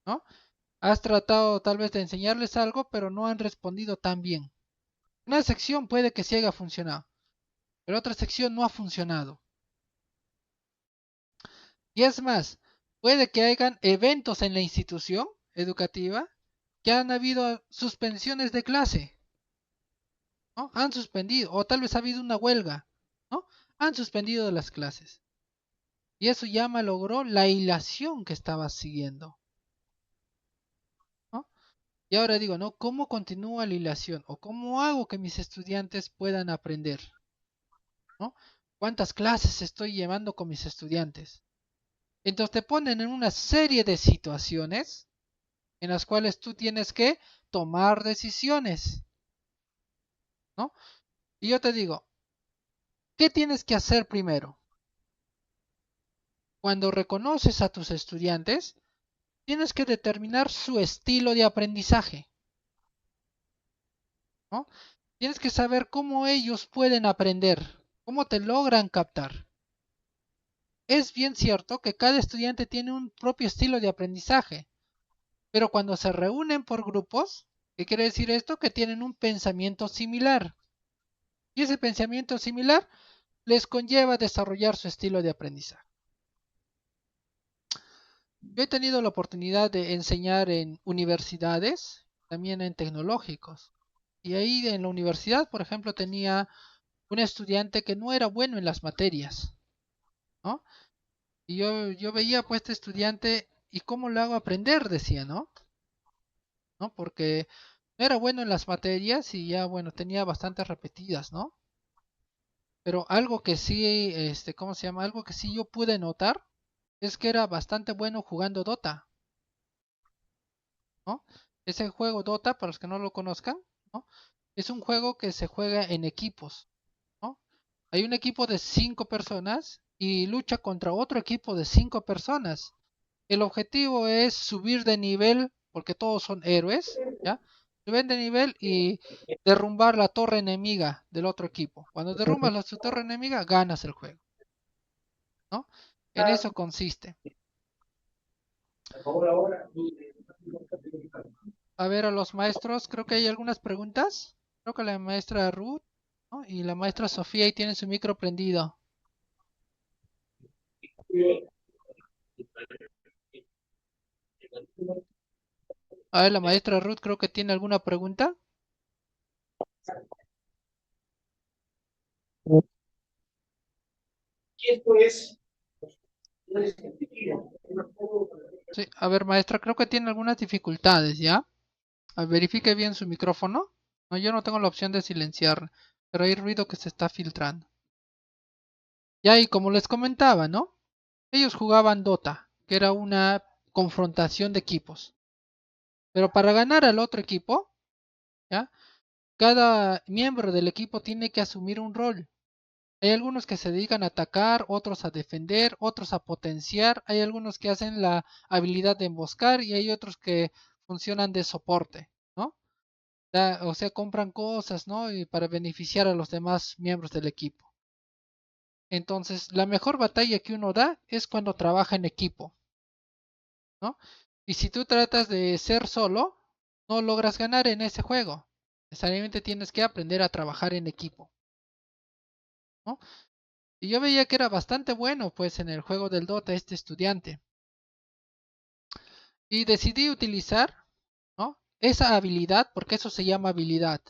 [SPEAKER 1] ¿no? Has tratado tal vez de enseñarles algo, pero no han respondido tan bien. Una sección puede que sí haya funcionado, pero otra sección no ha funcionado. Y es más, puede que hayan eventos en la institución educativa que han habido suspensiones de clase, ¿no? Han suspendido, o tal vez ha habido una huelga, ¿no? Han suspendido las clases. Y eso ya malogró la hilación que estaba siguiendo, ¿no? Y ahora digo, ¿no? ¿Cómo continúa la hilación? ¿O cómo hago que mis estudiantes puedan aprender? ¿No? ¿Cuántas clases estoy llevando con mis estudiantes? Entonces te ponen en una serie de situaciones en las cuales tú tienes que tomar decisiones, ¿no? Y yo te digo, ¿qué tienes que hacer primero? Cuando reconoces a tus estudiantes, tienes que determinar su estilo de aprendizaje, ¿no? Tienes que saber cómo ellos pueden aprender, cómo te logran captar. Es bien cierto que cada estudiante tiene un propio estilo de aprendizaje, pero cuando se reúnen por grupos, ¿qué quiere decir esto? Que tienen un pensamiento similar. Y ese pensamiento similar les conlleva desarrollar su estilo de aprendizaje. Yo he tenido la oportunidad de enseñar en universidades, también en tecnológicos. Y ahí en la universidad, por ejemplo, tenía un estudiante que no era bueno en las materias, ¿no? Y yo veía pues este estudiante y cómo lo hago aprender, decía, ¿no? ¿No? Porque no era bueno en las materias y ya, bueno, tenía bastantes repetidas, ¿no? Pero algo que sí, ¿cómo se llama? Algo que sí yo pude notar es que era bastante bueno jugando Dota, ¿no? Ese juego Dota, para los que no lo conozcan, ¿no? Es un juego que se juega en equipos, ¿no? Hay un equipo de 5 personas y lucha contra otro equipo de 5 personas. El objetivo es subir de nivel, porque todos son héroes, ¿ya? Subir de nivel y derrumbar la torre enemiga del otro equipo. Cuando derrumbas su torre enemiga, ganas el juego, ¿no? En eso consiste. a ver a los maestros. Creo que hay algunas preguntas. Creo que la maestra Ruth, ¿no? Y la maestra Sofía ahí tienen su micro prendido. A ver, la maestra Ruth creo que tiene alguna pregunta.
[SPEAKER 2] Y esto es
[SPEAKER 1] Sí, a ver, maestra, creo que tiene algunas dificultades, ¿ya? Verifique bien su micrófono. No, yo no tengo la opción de silenciar, pero hay ruido que se está filtrando. Ya, y como les comentaba, ¿no? Ellos jugaban Dota, que era una confrontación de equipos. Pero para ganar al otro equipo, ¿ya? Cada miembro del equipo tiene que asumir un rol. Hay algunos que se dedican a atacar, otros a defender, otros a potenciar. Hay algunos que hacen la habilidad de emboscar y hay otros que funcionan de soporte, ¿no? O sea, compran cosas, ¿no? Y para beneficiar a los demás miembros del equipo. Entonces, la mejor batalla que uno da es cuando trabaja en equipo, ¿no? Y si tú tratas de ser solo, no logras ganar en ese juego. Necesariamente tienes que aprender a trabajar en equipo, ¿no? Y yo veía que era bastante bueno, pues, en el juego del Dota este estudiante. Y decidí utilizar, ¿no? Esa habilidad, porque eso se llama habilidad,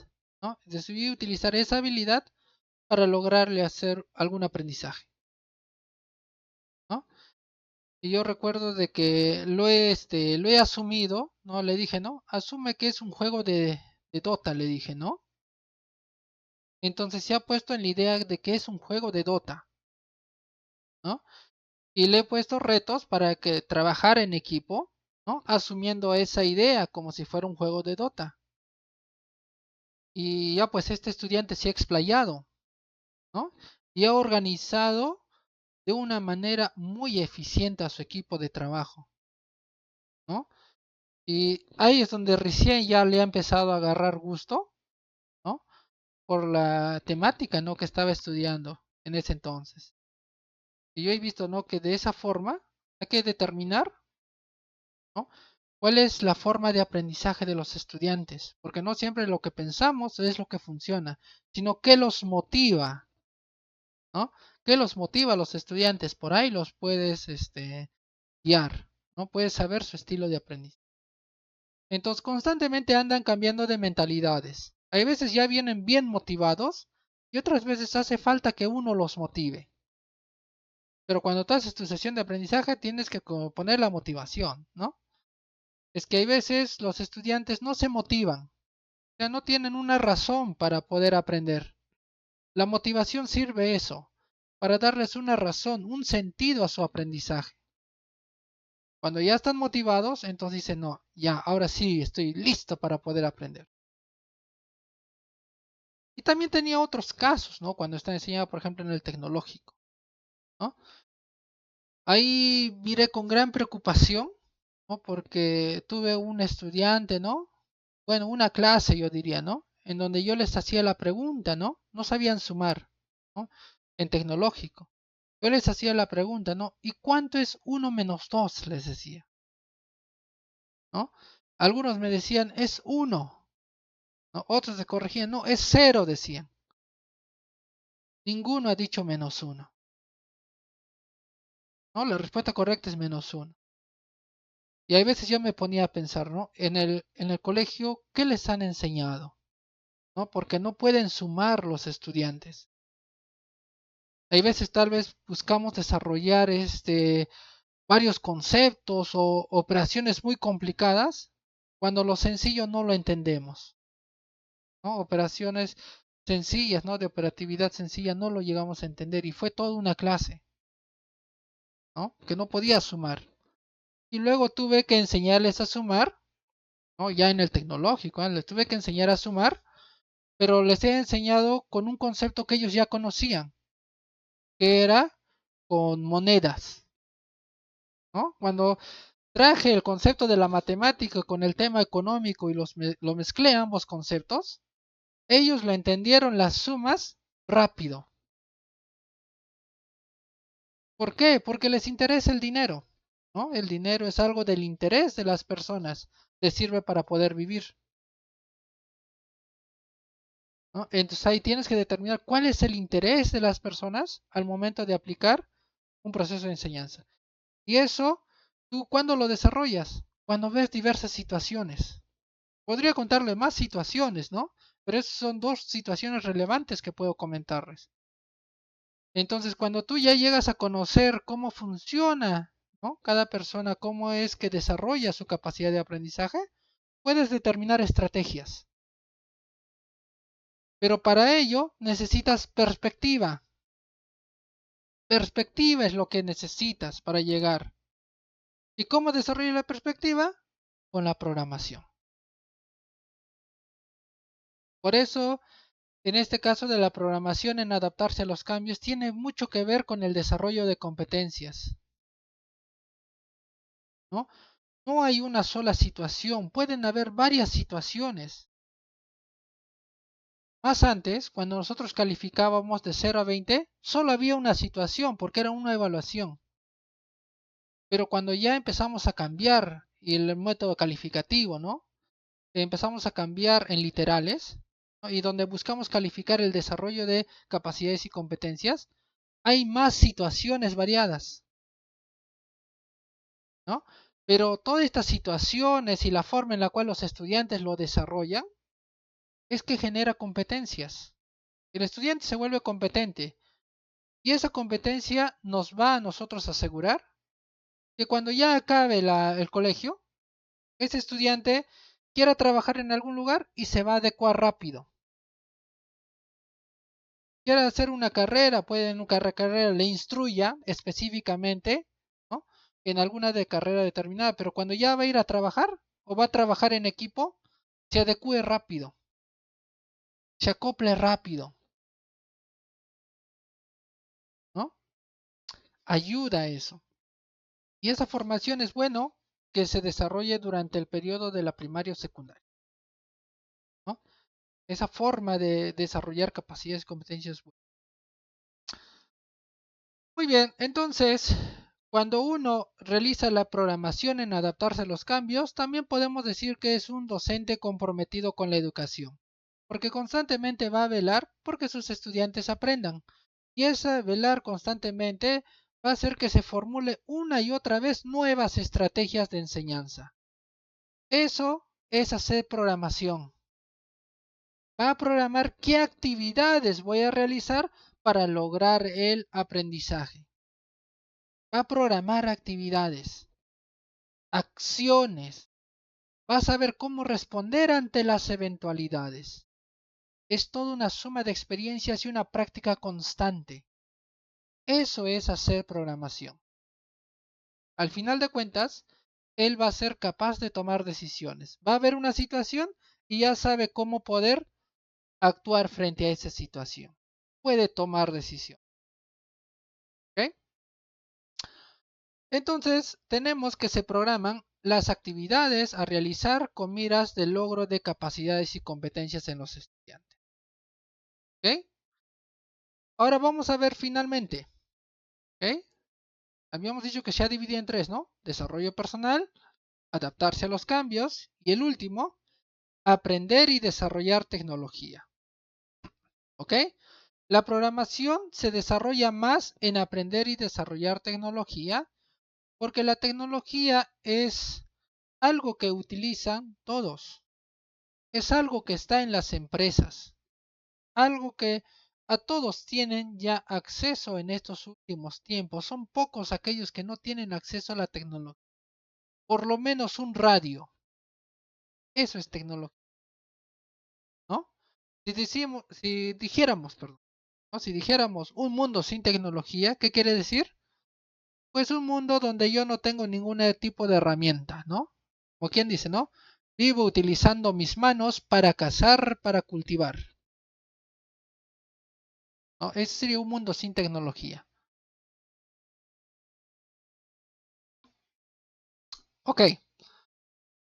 [SPEAKER 1] ¿no? Decidí utilizar esa habilidad para lograrle hacer algún aprendizaje, ¿no? Y yo recuerdo de que lo he asumido, ¿no? Le dije, ¿no? Asume que es un juego de Dota, le dije, ¿no? Entonces se ha puesto en la idea de que es un juego de Dota, ¿no? Y le he puesto retos para que trabajar en equipo, ¿no? Asumiendo esa idea como si fuera un juego de Dota. Y ya pues este estudiante se ha explayado, ¿no? Y ha organizado de una manera muy eficiente a su equipo de trabajo, ¿no? Y ahí es donde recién ya le ha empezado a agarrar gusto, ¿no? Por la temática, ¿no? Que estaba estudiando en ese entonces. Y yo he visto, ¿no? Que de esa forma hay que determinar, ¿no? ¿Cuál es la forma de aprendizaje de los estudiantes? Porque no siempre lo que pensamos es lo que funciona, sino qué los motiva, ¿no? ¿Qué los motiva a los estudiantes? Por ahí los puedes, guiar, ¿no? Puedes saber su estilo de aprendizaje. Entonces, constantemente andan cambiando de mentalidades. Hay veces ya vienen bien motivados y otras veces hace falta que uno los motive. Pero cuando tú haces tu sesión de aprendizaje tienes que poner la motivación, ¿no? Es que hay veces los estudiantes no se motivan, o sea, no tienen una razón para poder aprender. La motivación sirve eso, para darles una razón, un sentido a su aprendizaje. Cuando ya están motivados, entonces dicen, no, ya, ahora sí, estoy listo para poder aprender. Y también tenía otros casos, ¿no? Cuando está enseñando, por ejemplo, en el tecnológico, ¿no? Ahí miré con gran preocupación, ¿no? Porque tuve un estudiante, ¿no? Bueno, una clase, yo diría, ¿no? En donde yo les hacía la pregunta, ¿no? No sabían sumar, ¿no? En tecnológico. Yo les hacía la pregunta, ¿no? ¿Y cuánto es uno menos 2? Les decía, ¿no? Algunos me decían, es uno, ¿no? Otros se corregían, no, es cero, decían. Ninguno ha dicho menos uno, ¿no? La respuesta correcta es menos uno. Y hay veces yo me ponía a pensar, ¿no? En el colegio, ¿qué les han enseñado? ¿No? Porque no pueden sumar los estudiantes. Hay veces tal vez buscamos desarrollar varios conceptos o operaciones muy complicadas cuando lo sencillo no lo entendemos, ¿no? Operaciones sencillas, ¿no? De operatividad sencilla no lo llegamos a entender y fue toda una clase, ¿no? Que no podía sumar. Y luego tuve que enseñarles a sumar, ¿no? Ya en el tecnológico, ¿eh? Les tuve que enseñar a sumar, pero les he enseñado con un concepto que ellos ya conocían, que era con monedas, ¿no? Cuando traje el concepto de la matemática con el tema económico y lo mezclé ambos conceptos, ellos lo entendieron las sumas rápido. ¿Por qué? Porque les interesa el dinero, ¿no? El dinero es algo del interés de las personas. te sirve para poder vivir, ¿no? Entonces ahí tienes que determinar cuál es el interés de las personas al momento de aplicar un proceso de enseñanza. Y eso, ¿tú cuándo lo desarrollas? Cuando ves diversas situaciones. Podría contarle más situaciones, ¿no? Pero esas son dos situaciones relevantes que puedo comentarles. Entonces, cuando tú ya llegas a conocer cómo funciona, ¿no? Cada persona, cómo es que desarrolla su capacidad de aprendizaje, puedes determinar estrategias. Pero para ello necesitas perspectiva. Perspectiva es lo que necesitas para llegar. ¿Y cómo desarrollar la perspectiva? Con la programación. Por eso, en este caso de la programación en adaptarse a los cambios, tiene mucho que ver con el desarrollo de competencias, ¿no? No hay una sola situación, pueden haber varias situaciones. Más antes, cuando nosotros calificábamos de 0 a 20, solo había una situación porque era una evaluación. Pero cuando ya empezamos a cambiar el método calificativo, ¿no? Empezamos a cambiar en literales, ¿no? Y donde buscamos calificar el desarrollo de capacidades y competencias, hay más situaciones variadas, ¿no? Pero todas estas situaciones y la forma en la cual los estudiantes lo desarrollan es que genera competencias. El estudiante se vuelve competente y esa competencia nos va a nosotros a asegurar que cuando ya acabe el colegio, ese estudiante quiera trabajar en algún lugar y se va a adecuar rápido. Quiera hacer una carrera, puede en una carrera le instruya específicamente, ¿no? En alguna de carrera determinada, pero cuando ya va a ir a trabajar o va a trabajar en equipo, se adecue rápido, se acople rápido, ¿no? Ayuda a eso. Y esa formación es bueno que se desarrolle durante el periodo de la primaria o secundaria, ¿no? Esa forma de desarrollar capacidades y competencias. Muy bien, entonces, cuando uno realiza la programación en adaptarse a los cambios, también podemos decir que es un docente comprometido con la educación, porque constantemente va a velar porque sus estudiantes aprendan. Y ese velar constantemente va a hacer que se formule una y otra vez nuevas estrategias de enseñanza. Eso es hacer programación. Va a programar qué actividades voy a realizar para lograr el aprendizaje. Va a programar actividades, acciones. Va a saber cómo responder ante las eventualidades. Es toda una suma de experiencias y una práctica constante. Eso es hacer programación. Al final de cuentas, él va a ser capaz de tomar decisiones. Va a haber una situación y ya sabe cómo poder actuar frente a esa situación. Puede tomar decisión. ¿Ok? Entonces, tenemos que se programan las actividades a realizar con miras de logro de capacidades y competencias en los estudiantes. ¿Ok? Ahora vamos a ver finalmente. ¿Ok? Habíamos dicho que se ha dividido en tres, ¿no? Desarrollo personal, adaptarse a los cambios y el último, aprender y desarrollar tecnología. ¿Ok? La programación se desarrolla más en aprender y desarrollar tecnología porque la tecnología es algo que utilizan todos. Es algo que está en las empresas. Algo que a todos tienen ya acceso en estos últimos tiempos. Son pocos aquellos que no tienen acceso a la tecnología. Por lo menos un radio. Eso es tecnología, ¿no? Si dijéramos, perdón, ¿no? Si dijéramos un mundo sin tecnología, ¿qué quiere decir? Pues un mundo donde yo no tengo ningún tipo de herramienta, ¿no? O quien dice, ¿no? Vivo utilizando mis manos para cazar, para cultivar, ¿no? Ese sería un mundo sin tecnología. Ok,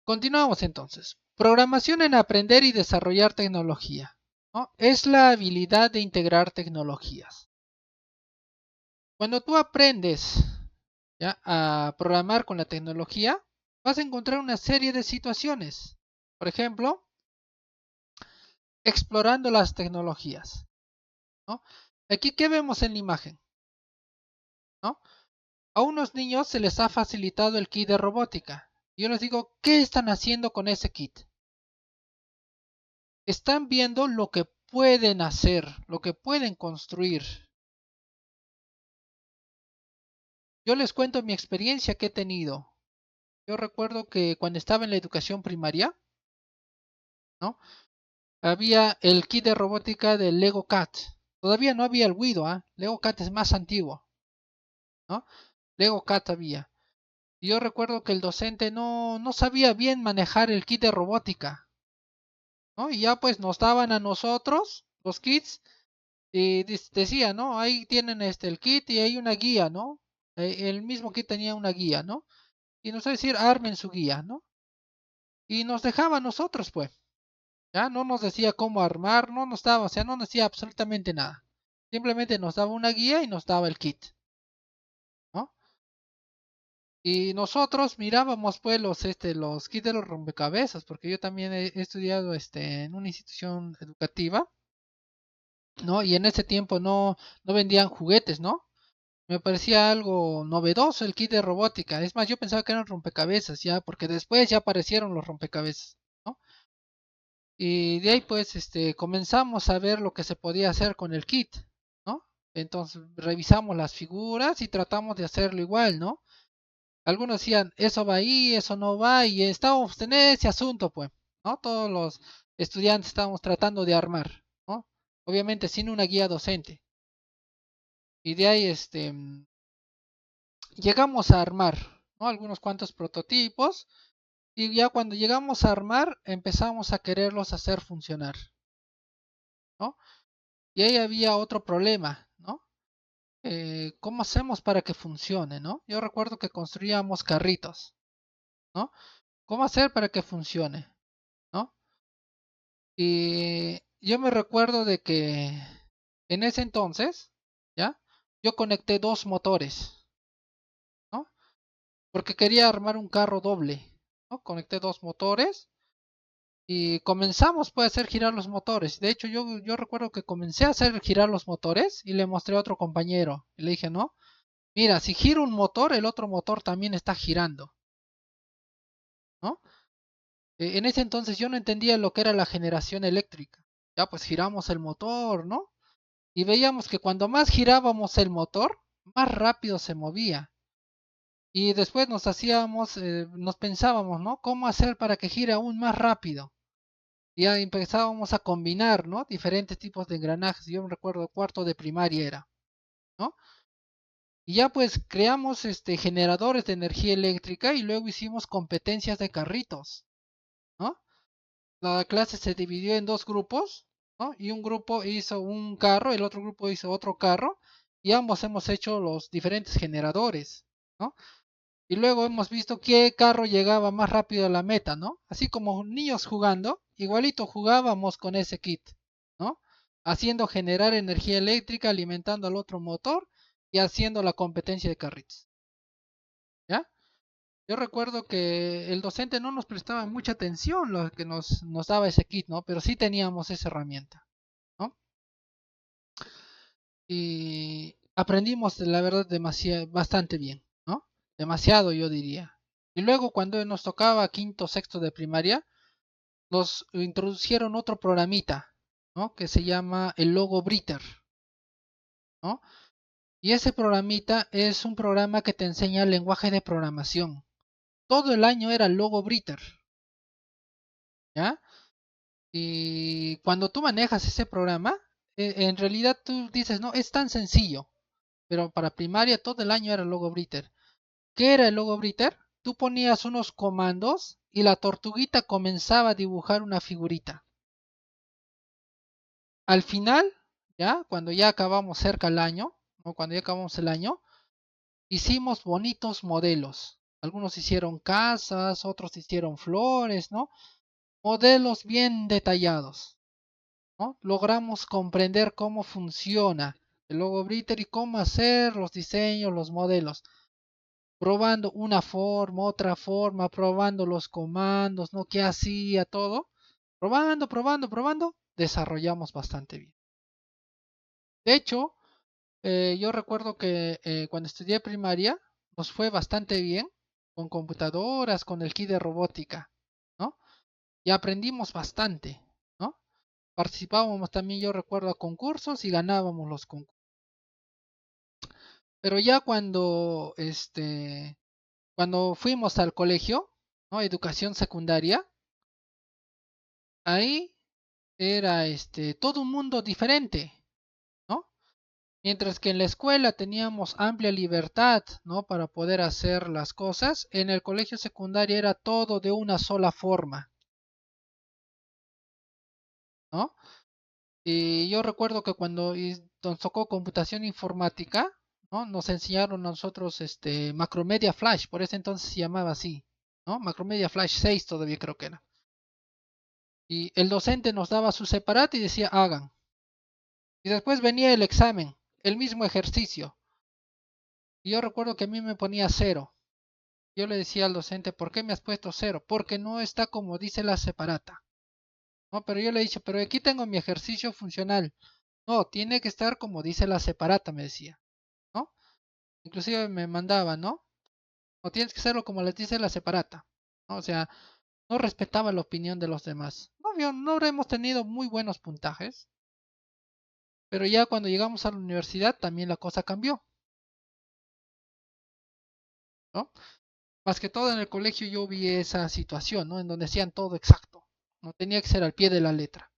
[SPEAKER 1] continuamos entonces. Programación en aprender y desarrollar tecnología, ¿no? Es la habilidad de integrar tecnologías. Cuando tú aprendes, ¿ya?, a programar con la tecnología, vas a encontrar una serie de situaciones. Por ejemplo, explorando las tecnologías, ¿no? Aquí, ¿qué vemos en la imagen? ¿No? A unos niños se les ha facilitado el kit de robótica. Yo les digo, ¿qué están haciendo con ese kit? Están viendo lo que pueden hacer, lo que pueden construir. Yo les cuento mi experiencia que he tenido. Yo recuerdo que cuando estaba en la educación primaria, ¿no? Había el kit de robótica del Lego Cat. Todavía no había el Guido, ¿eh? Lego Cat es más antiguo, ¿no? Lego Cat había. Y yo recuerdo que el docente no sabía bien manejar el kit de robótica, ¿no? Y ya pues nos daban a nosotros los kits y decía, ¿no? Ahí tienen el kit y hay una guía, ¿no? El mismo kit tenía una guía, ¿no? Y nos decir, armen su guía, ¿no? Y nos dejaba a nosotros, pues. Ya no nos decía cómo armar, no nos daba, o sea, no nos decía absolutamente nada. Simplemente nos daba una guía y nos daba el kit, ¿no? Y nosotros mirábamos pues los kits de los rompecabezas, porque yo también he estudiado en una institución educativa, ¿no? Y en ese tiempo no vendían juguetes, ¿no? Me parecía algo novedoso el kit de robótica. Es más, yo pensaba que eran rompecabezas ya, porque después ya aparecieron los rompecabezas, ¿no? Y de ahí pues comenzamos a ver lo que se podía hacer con el kit, ¿no? Entonces revisamos las figuras y tratamos de hacerlo igual, ¿no? Algunos decían, eso va ahí, eso no va, y estábamos en ese asunto, pues, ¿no? Todos los estudiantes estábamos tratando de armar, ¿no? Obviamente sin una guía docente. Y de ahí llegamos a armar, ¿no? Algunos cuantos prototipos, y ya cuando llegamos a armar empezamos a quererlos hacer funcionar, ¿no? Y ahí había otro problema, ¿no? ¿Cómo hacemos para que funcione, ¿no? Yo recuerdo que construíamos carritos, ¿no? ¿Cómo hacer para que funcione, ¿no? Y yo me recuerdo de que en ese entonces, ¿ya? Yo conecté dos motores, ¿no? Porque quería armar un carro doble, ¿no? Conecté dos motores y comenzamos pues a hacer girar los motores. De hecho, yo recuerdo que comencé a hacer girar los motores y le mostré a otro compañero. Y le dije, no, mira, si giro un motor, el otro motor también está girando, ¿no? En ese entonces yo no entendía lo que era la generación eléctrica. Ya pues giramos el motor, ¿no? Y veíamos que cuando más girábamos el motor, más rápido se movía. Y después nos pensábamos, ¿no? ¿Cómo hacer para que gire aún más rápido? Y ya empezábamos a combinar, ¿no? Diferentes tipos de engranajes. Yo me recuerdo cuarto de primaria era, ¿no? Y ya pues creamos generadores de energía eléctrica y luego hicimos competencias de carritos, ¿no? La clase se dividió en dos grupos, ¿no? Y un grupo hizo un carro, el otro grupo hizo otro carro, y ambos hemos hecho los diferentes generadores, ¿no? Y luego hemos visto qué carro llegaba más rápido a la meta, ¿no? Así como niños jugando, igualito jugábamos con ese kit, ¿no? Haciendo generar energía eléctrica, alimentando al otro motor y haciendo la competencia de carritos, ¿ya? Yo recuerdo que el docente no nos prestaba mucha atención lo que nos daba ese kit, ¿no? Pero sí teníamos esa herramienta, ¿no? Y aprendimos, la verdad, demasiado, bastante bien, ¿no? Demasiado, yo diría. Y luego cuando nos tocaba quinto, sexto de primaria, nos introducieron otro programita, ¿no? Que se llama el Logo Britter, ¿no? Y ese programita es un programa que te enseña el lenguaje de programación. Todo el año era Logo Britter, ¿ya? Y cuando tú manejas ese programa, en realidad tú dices, no, es tan sencillo. Pero para primaria todo el año era el logo Britter. ¿Qué era el logo Britter? Tú ponías unos comandos y la tortuguita comenzaba a dibujar una figurita. Al final, ya, cuando ya acabamos cerca el año, o cuando ya acabamos el año, hicimos bonitos modelos. Algunos hicieron casas, otros hicieron flores, ¿no? Modelos bien detallados, ¿no? Logramos comprender cómo funciona el logo Britter y cómo hacer los diseños, los modelos. probando una forma, otra forma, probando los comandos, ¿no? ¿Qué hacía todo? Probando, probando, probando, desarrollamos bastante bien. De hecho, yo recuerdo que cuando estudié primaria nos fue bastante bien con computadoras, con el kit de robótica, ¿no? Y aprendimos bastante, ¿no? Participábamos también, yo recuerdo, a concursos y ganábamos los concursos. Pero ya cuando fuimos al colegio, ¿no? Educación secundaria, ahí era todo un mundo diferente, ¿no? Mientras que en la escuela teníamos amplia libertad, ¿no? Para poder hacer las cosas, en el colegio secundario era todo de una sola forma, ¿no? Y yo recuerdo que cuando nos tocó computación informática, ¿no? Nos enseñaron a nosotros Macromedia Flash, por ese entonces se llamaba así, ¿no? Macromedia Flash 6 todavía creo que era. Y el docente nos daba su separato y decía hagan. Y después venía el examen, el mismo ejercicio. Y yo recuerdo que a mí me ponía cero. Yo le decía al docente, ¿por qué me has puesto cero? Porque no está como dice la separata. No, pero yo le he dicho, pero aquí tengo mi ejercicio funcional. No, tiene que estar como dice la separata, me decía, ¿no? Inclusive me mandaba, ¿no? O tienes que hacerlo como les dice la separata, ¿no? O sea, no respetaba la opinión de los demás. Obvio, no habremos tenido muy buenos puntajes, pero ya cuando llegamos a la universidad también la cosa cambió, ¿no? Más que todo en el colegio yo vi esa situación, ¿no? En donde hacían todo exacto, no tenía que ser al pie de la letra.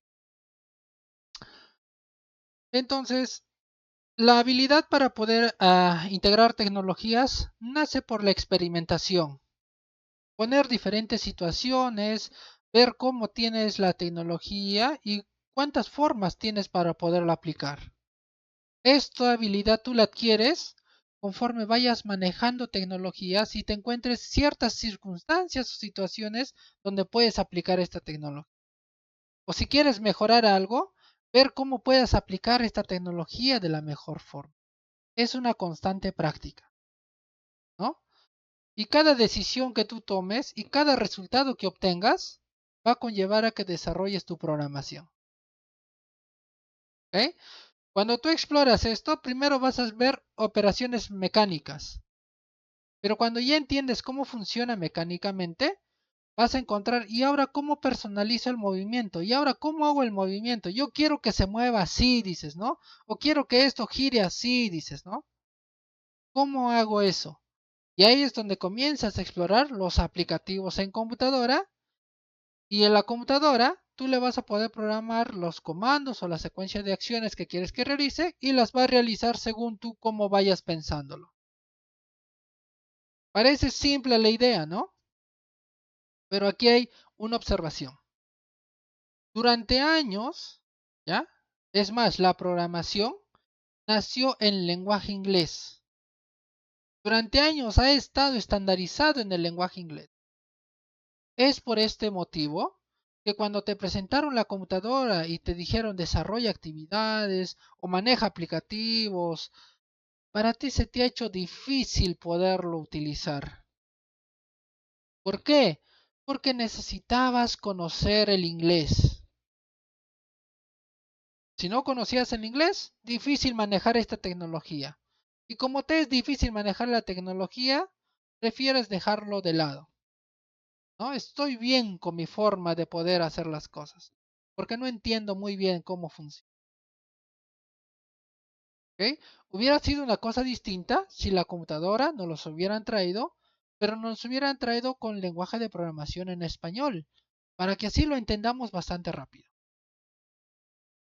[SPEAKER 1] Entonces, la habilidad para poder integrar tecnologías nace por la experimentación, poner diferentes situaciones, ver cómo tienes la tecnología y cuántas formas tienes para poderla aplicar. Esta habilidad tú la adquieres conforme vayas manejando tecnologías y te encuentres ciertas circunstancias o situaciones donde puedes aplicar esta tecnología. O si quieres mejorar algo, ver cómo puedes aplicar esta tecnología de la mejor forma. Es una constante práctica, ¿no? Y cada decisión que tú tomes y cada resultado que obtengas va a conllevar a que desarrolles tu programación. ¿Ok? Cuando tú exploras esto, primero vas a ver operaciones mecánicas, pero cuando ya entiendes cómo funciona mecánicamente, vas a encontrar, y ahora cómo personalizo el movimiento, y ahora cómo hago el movimiento. Yo quiero que se mueva así, dices, ¿no? O quiero que esto gire así, dices, ¿no? ¿Cómo hago eso? Y ahí es donde comienzas a explorar los aplicativos en computadora y en la computadora tú le vas a poder programar los comandos o la secuencia de acciones que quieres que realice y las va a realizar según tú cómo vayas pensándolo. Parece simple la idea, ¿no? Pero aquí hay una observación. Durante años, ¿ya? Es más, la programación nació en lenguaje inglés. Durante años ha estado estandarizado en el lenguaje inglés. Es por este motivo que cuando te presentaron la computadora y te dijeron desarrolla actividades o maneja aplicativos, para ti se te ha hecho difícil poderlo utilizar. ¿Por qué? Porque necesitabas conocer el inglés. Si no conocías el inglés, difícil manejar esta tecnología. Y como te es difícil manejar la tecnología, prefieres dejarlo de lado. ¿No? Estoy bien con mi forma de poder hacer las cosas, porque no entiendo muy bien cómo funciona. ¿Ok? Hubiera sido una cosa distinta si la computadora nos los hubieran traído, pero nos hubieran traído con lenguaje de programación en español, para que así lo entendamos bastante rápido.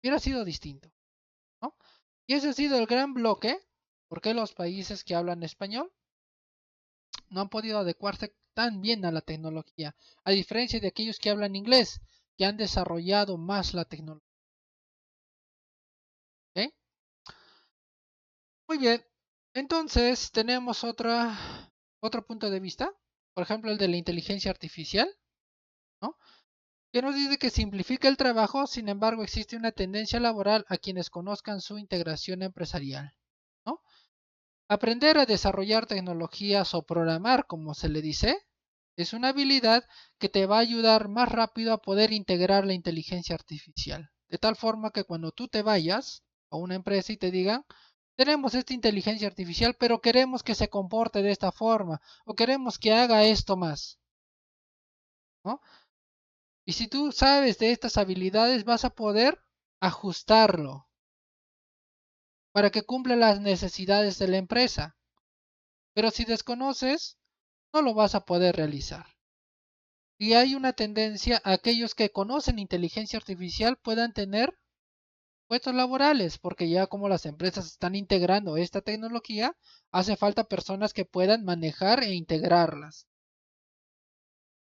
[SPEAKER 1] Hubiera sido distinto, ¿no? Y ese ha sido el gran bloque, porque los países que hablan español no han podido adecuarse tan bien a la tecnología, a diferencia de aquellos que hablan inglés, que han desarrollado más la tecnología. ¿Ok? Muy bien. Entonces tenemos otro punto de vista, por ejemplo el de la inteligencia artificial, ¿no? Que nos dice que simplifica el trabajo, sin embargo existe una tendencia laboral a quienes conozcan su integración empresarial, ¿no? Aprender a desarrollar tecnologías o programar, como se le dice, es una habilidad que te va a ayudar más rápido a poder integrar la inteligencia artificial. De tal forma que cuando tú te vayas a una empresa y te digan, tenemos esta inteligencia artificial, pero queremos que se comporte de esta forma o queremos que haga esto más, ¿no? Y si tú sabes de estas habilidades, vas a poder ajustarlo para que cumpla las necesidades de la empresa. Pero si desconoces, no lo vas a poder realizar. Y hay una tendencia a aquellos que conocen inteligencia artificial puedan tener puestos laborales, porque ya como las empresas están integrando esta tecnología, hace falta personas que puedan manejar e integrarlas.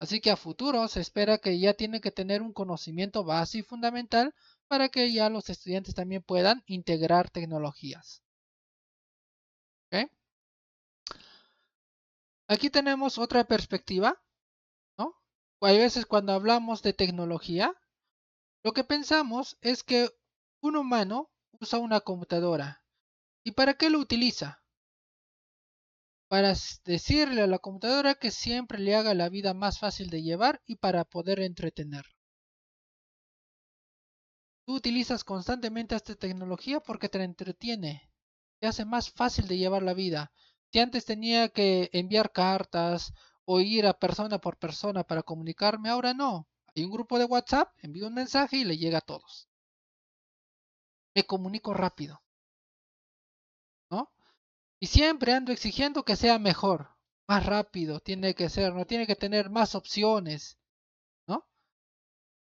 [SPEAKER 1] Así que a futuro se espera que ya tienen que tener un conocimiento base y fundamental para que ya los estudiantes también puedan integrar tecnologías. ¿Ok? Aquí tenemos otra perspectiva, ¿no? Hay veces cuando hablamos de tecnología, lo que pensamos es que un humano usa una computadora. ¿Y para qué lo utiliza? Para decirle a la computadora que siempre le haga la vida más fácil de llevar y para poder entretener. Tú utilizas constantemente esta tecnología porque te entretiene, te hace más fácil de llevar la vida. Si antes tenía que enviar cartas o ir a persona por persona para comunicarme, ahora no. Hay un grupo de WhatsApp, envío un mensaje y le llega a todos. Me comunico rápido, ¿no? Y siempre ando exigiendo que sea mejor, más rápido, tiene que ser, no tiene que tener más opciones, ¿no?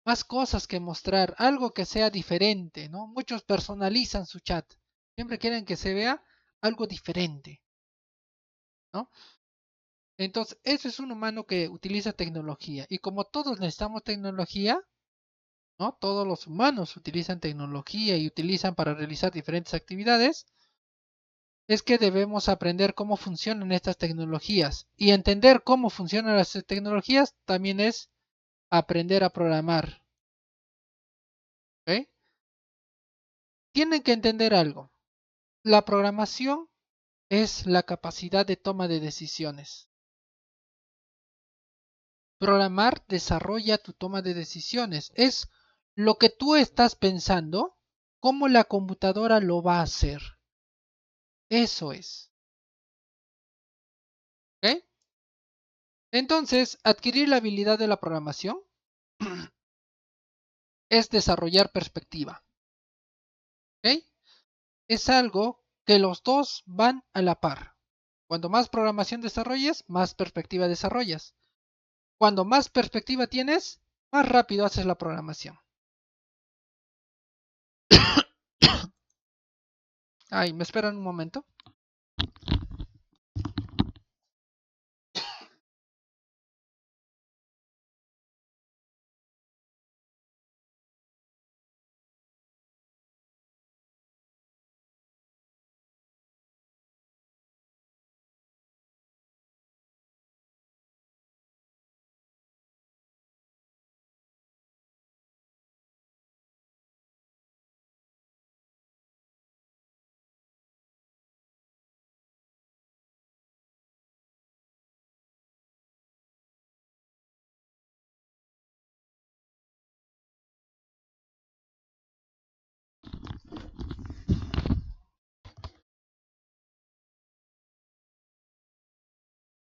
[SPEAKER 1] Más cosas que mostrar, algo que sea diferente, ¿no? Muchos personalizan su chat, siempre quieren que se vea algo diferente, ¿no? Entonces, eso es un humano que utiliza tecnología. Y como todos necesitamos tecnología, ¿no? Todos los humanos utilizan tecnología y utilizan para realizar diferentes actividades, es que debemos aprender cómo funcionan estas tecnologías. Y entender cómo funcionan las tecnologías también es aprender a programar. ¿Ok? Tienen que entender algo. La programación es la capacidad de toma de decisiones. Programar desarrolla tu toma de decisiones. Es lo que tú estás pensando, cómo la computadora lo va a hacer. Eso es. ¿Ok? Entonces, adquirir la habilidad de la programación es desarrollar perspectiva. ¿Ok? Es algo que los dos van a la par. Cuando más programación desarrolles, más perspectiva desarrollas. Cuando más perspectiva tienes, más rápido haces la programación. Ay, ¿me esperan un momento?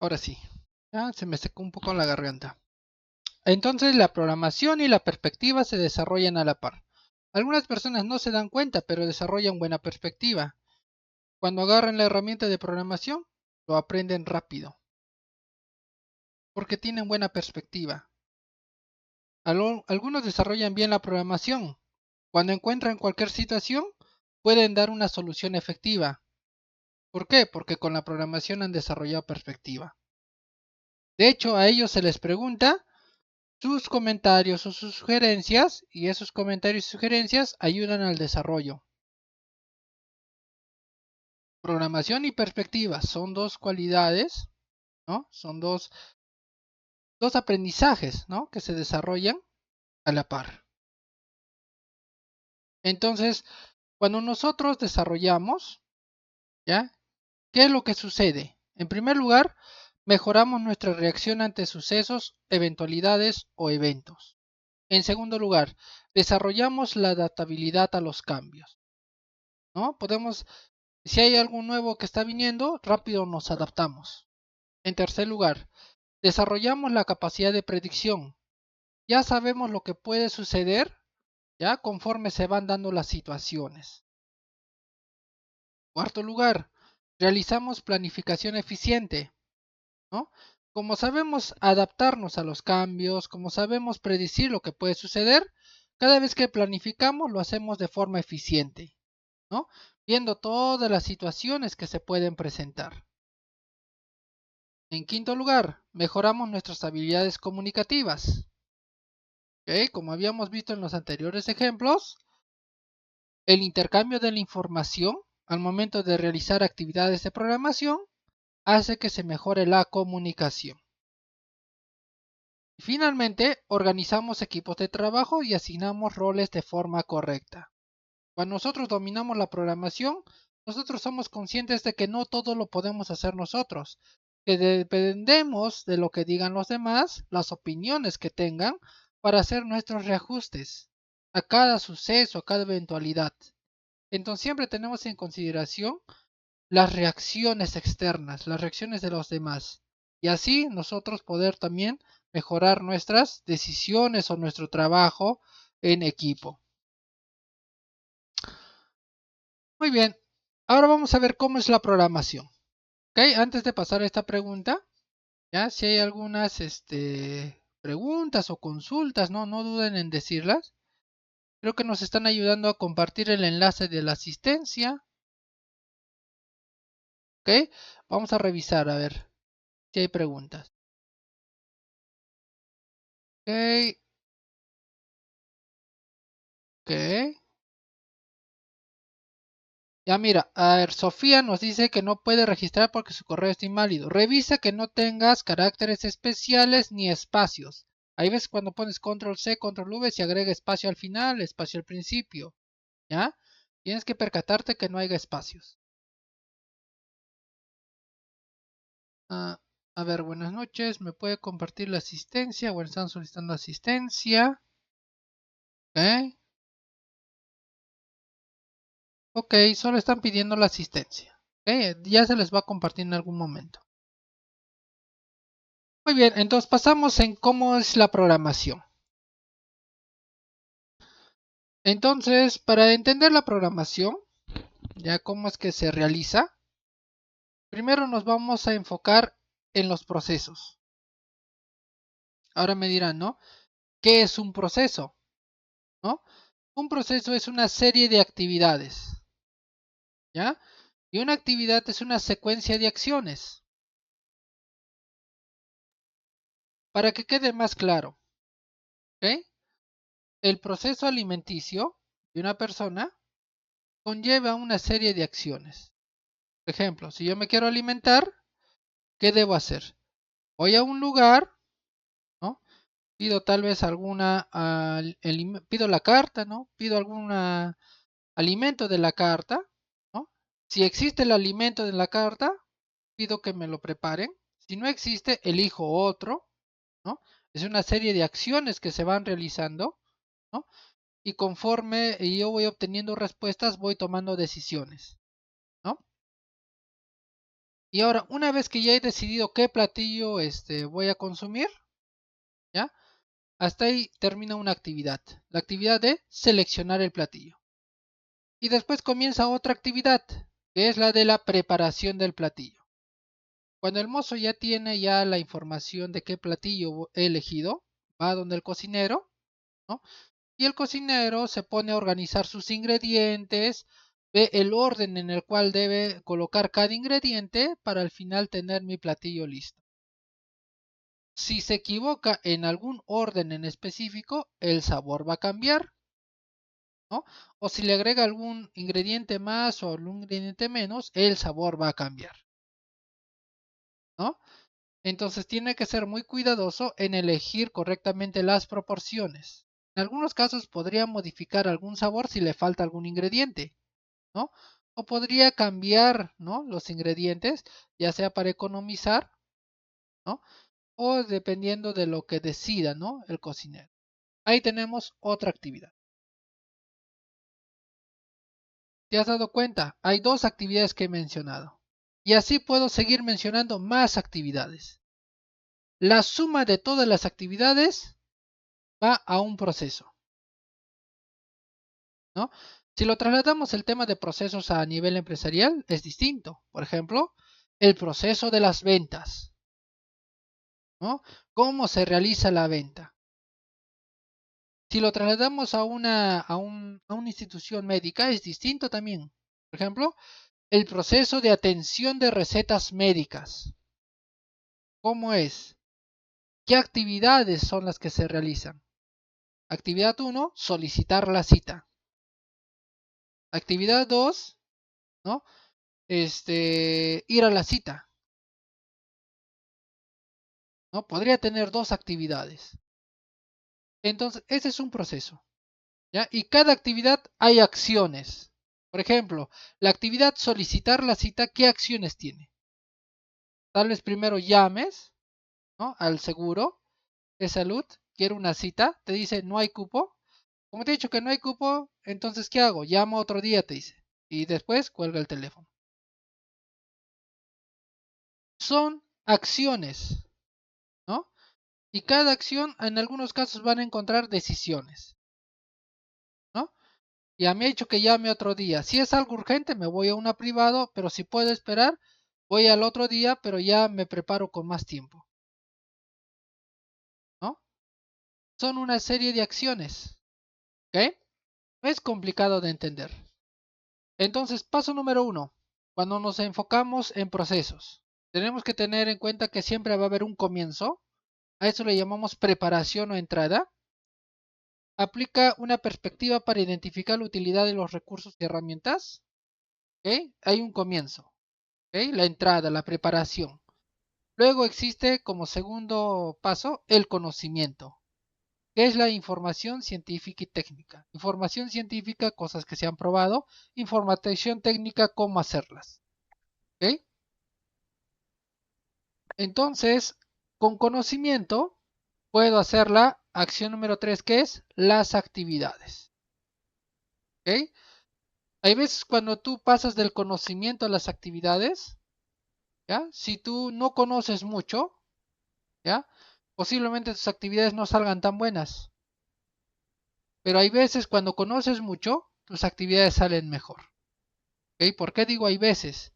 [SPEAKER 1] Ahora sí. Ah, se me secó un poco la garganta. Entonces la programación y la perspectiva se desarrollan a la par. Algunas personas no se dan cuenta, pero desarrollan buena perspectiva. Cuando agarran la herramienta de programación, lo aprenden rápido, porque tienen buena perspectiva. Algunos desarrollan bien la programación. Cuando encuentran cualquier situación, pueden dar una solución efectiva. ¿Por qué? Porque con la programación han desarrollado perspectiva. De hecho, a ellos se les pregunta sus comentarios o sus sugerencias y esos comentarios y sugerencias ayudan al desarrollo. Programación y perspectiva son dos cualidades, ¿no? Son dos aprendizajes, ¿no? Que se desarrollan a la par. Entonces, cuando nosotros desarrollamos, ¿ya? ¿Qué es lo que sucede? En primer lugar, mejoramos nuestra reacción ante sucesos, eventualidades o eventos. En segundo lugar, desarrollamos la adaptabilidad a los cambios, ¿no? Si hay algo nuevo que está viniendo, rápido nos adaptamos. En tercer lugar, desarrollamos la capacidad de predicción. Ya sabemos lo que puede suceder, ya conforme se van dando las situaciones. Cuarto lugar, realizamos planificación eficiente, ¿no? Como sabemos adaptarnos a los cambios, como sabemos predecir lo que puede suceder, cada vez que planificamos lo hacemos de forma eficiente, ¿no? Viendo todas las situaciones que se pueden presentar. En quinto lugar, mejoramos nuestras habilidades comunicativas. ¿Ok? Como habíamos visto en los anteriores ejemplos, el intercambio de la información al momento de realizar actividades de programación hace que se mejore la comunicación. Finalmente, organizamos equipos de trabajo y asignamos roles de forma correcta. Cuando nosotros dominamos la programación, nosotros somos conscientes de que no todo lo podemos hacer nosotros, que dependemos de lo que digan los demás, las opiniones que tengan, para hacer nuestros reajustes a cada suceso, a cada eventualidad. Entonces siempre tenemos en consideración las reacciones externas, las reacciones de los demás. Y así nosotros poder también mejorar nuestras decisiones o nuestro trabajo en equipo. Muy bien, ahora vamos a ver cómo es la programación. ¿Ok? Antes de pasar a esta pregunta, ya si hay algunas preguntas o consultas, no duden en decirlas. Creo que nos están ayudando a compartir el enlace de la asistencia. ¿Ok? Vamos a revisar a ver si hay preguntas. Ok, ok. Ya mira, a ver, Sofía nos dice que no puede registrar porque su correo está inválido. Revisa que no tengas caracteres especiales ni espacios. Ahí ves cuando pones control C, control V, se agrega espacio al final, espacio al principio. ¿Ya? Tienes que percatarte que no haya espacios. Ah, a ver, buenas noches. ¿Me puede compartir la asistencia? Bueno, están solicitando asistencia. Ok. Ok, solo están pidiendo la asistencia. Ok, ya se les va a compartir en algún momento. Muy bien, entonces pasamos en cómo es la programación. Entonces, para entender la programación, ya cómo es que se realiza, primero nos vamos a enfocar en los procesos. Ahora me dirán, ¿no? ¿Qué es un proceso? ¿No? Un proceso es una serie de actividades, ¿ya? Y una actividad es una secuencia de acciones. Para que quede más claro, ¿ok? El proceso alimenticio de una persona conlleva una serie de acciones. Por ejemplo, si yo me quiero alimentar, ¿qué debo hacer? Voy a un lugar, ¿no? Pido tal vez pido la carta, ¿no? Pido algún alimento de la carta, ¿no? Si existe el alimento de la carta, pido que me lo preparen. Si no existe, elijo otro, ¿no? Es una serie de acciones que se van realizando, ¿no? Y conforme yo voy obteniendo respuestas, voy tomando decisiones, ¿no? Y ahora, una vez que ya he decidido qué platillo voy a consumir, ¿ya? Hasta ahí termina una actividad, la actividad de seleccionar el platillo. Y después comienza otra actividad, que es la de la preparación del platillo. Cuando el mozo ya tiene ya la información de qué platillo he elegido, va donde el cocinero, ¿no? Y el cocinero se pone a organizar sus ingredientes, ve el orden en el cual debe colocar cada ingrediente para al final tener mi platillo listo. Si se equivoca en algún orden en específico, el sabor va a cambiar, ¿no? O si le agrega algún ingrediente más o algún ingrediente menos, el sabor va a cambiar, ¿no? Entonces tiene que ser muy cuidadoso en elegir correctamente las proporciones. En algunos casos podría modificar algún sabor si le falta algún ingrediente, ¿no? o podría cambiar, ¿no?, los ingredientes, ya sea para economizar, ¿no?, o dependiendo de lo que decida, ¿no?, el cocinero. Ahí tenemos otra actividad. ¿Te has dado cuenta? Hay dos actividades que he mencionado. Y así puedo seguir mencionando más actividades. La suma de todas las actividades va a un proceso, ¿no? Si lo trasladamos el tema de procesos a nivel empresarial, es distinto. Por ejemplo, el proceso de las ventas, ¿no? ¿Cómo se realiza la venta? Si lo trasladamos a una institución médica, es distinto también. Por ejemplo, el proceso de atención de recetas médicas. ¿Cómo es? ¿Qué actividades son las que se realizan? Actividad 1, solicitar la cita. Actividad 2, ¿no? Ir a la cita, ¿no? Podría tener dos actividades. Entonces, ese es un proceso, ¿ya? Y cada actividad hay acciones. Por ejemplo, la actividad solicitar la cita, ¿qué acciones tiene? Tal vez primero llames, ¿no?, al seguro de salud, quiero una cita, te dice no hay cupo. Como te he dicho que no hay cupo, entonces ¿qué hago? Llamo otro día, te dice. Y después cuelga el teléfono. Son acciones, ¿no? Y cada acción en algunos casos van a encontrar decisiones, ¿no? Ya me ha dicho que llame otro día. Si es algo urgente, me voy a una privado, pero si puedo esperar, voy al otro día, pero ya me preparo con más tiempo, ¿no? Son una serie de acciones, ¿ok? No es complicado de entender. Entonces, paso número 1, cuando nos enfocamos en procesos, tenemos que tener en cuenta que siempre va a haber un comienzo. A eso le llamamos preparación o entrada. Aplica una perspectiva para identificar la utilidad de los recursos y herramientas. ¿Ok? Hay un comienzo, ¿ok? La entrada, la preparación. Luego existe como segundo paso el conocimiento, que es la información científica y técnica. Información científica, cosas que se han probado. Información técnica, cómo hacerlas. ¿Ok? Entonces, con conocimiento, puedo hacer la acción número 3, que es las actividades. ¿Ok? Hay veces cuando tú pasas del conocimiento a las actividades, ¿ya? Si tú no conoces mucho, ¿ya?, posiblemente tus actividades no salgan tan buenas. Pero hay veces cuando conoces mucho, tus actividades salen mejor. ¿Ok? ¿Por qué digo hay veces?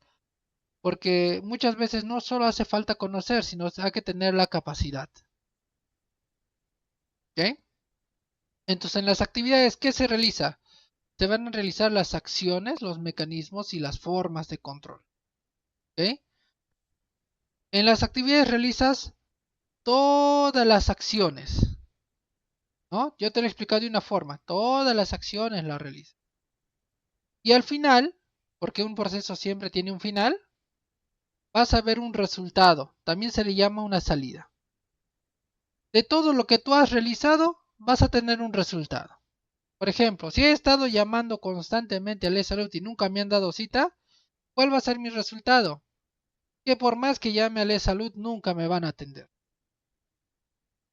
[SPEAKER 1] Porque muchas veces no solo hace falta conocer, sino hay que tener la capacidad. ¿Ok? Entonces, en las actividades, ¿qué se realiza? Se van a realizar las acciones, los mecanismos y las formas de control. ¿Ok? En las actividades realizas todas las acciones, ¿no? Yo te lo he explicado de una forma, todas las acciones las realizas. Y al final, porque un proceso siempre tiene un final, vas a ver un resultado, también se le llama una salida. De todo lo que tú has realizado, vas a tener un resultado. Por ejemplo, si he estado llamando constantemente al e-salud y nunca me han dado cita, ¿cuál va a ser mi resultado? Que por más que llame al e-salud, nunca me van a atender.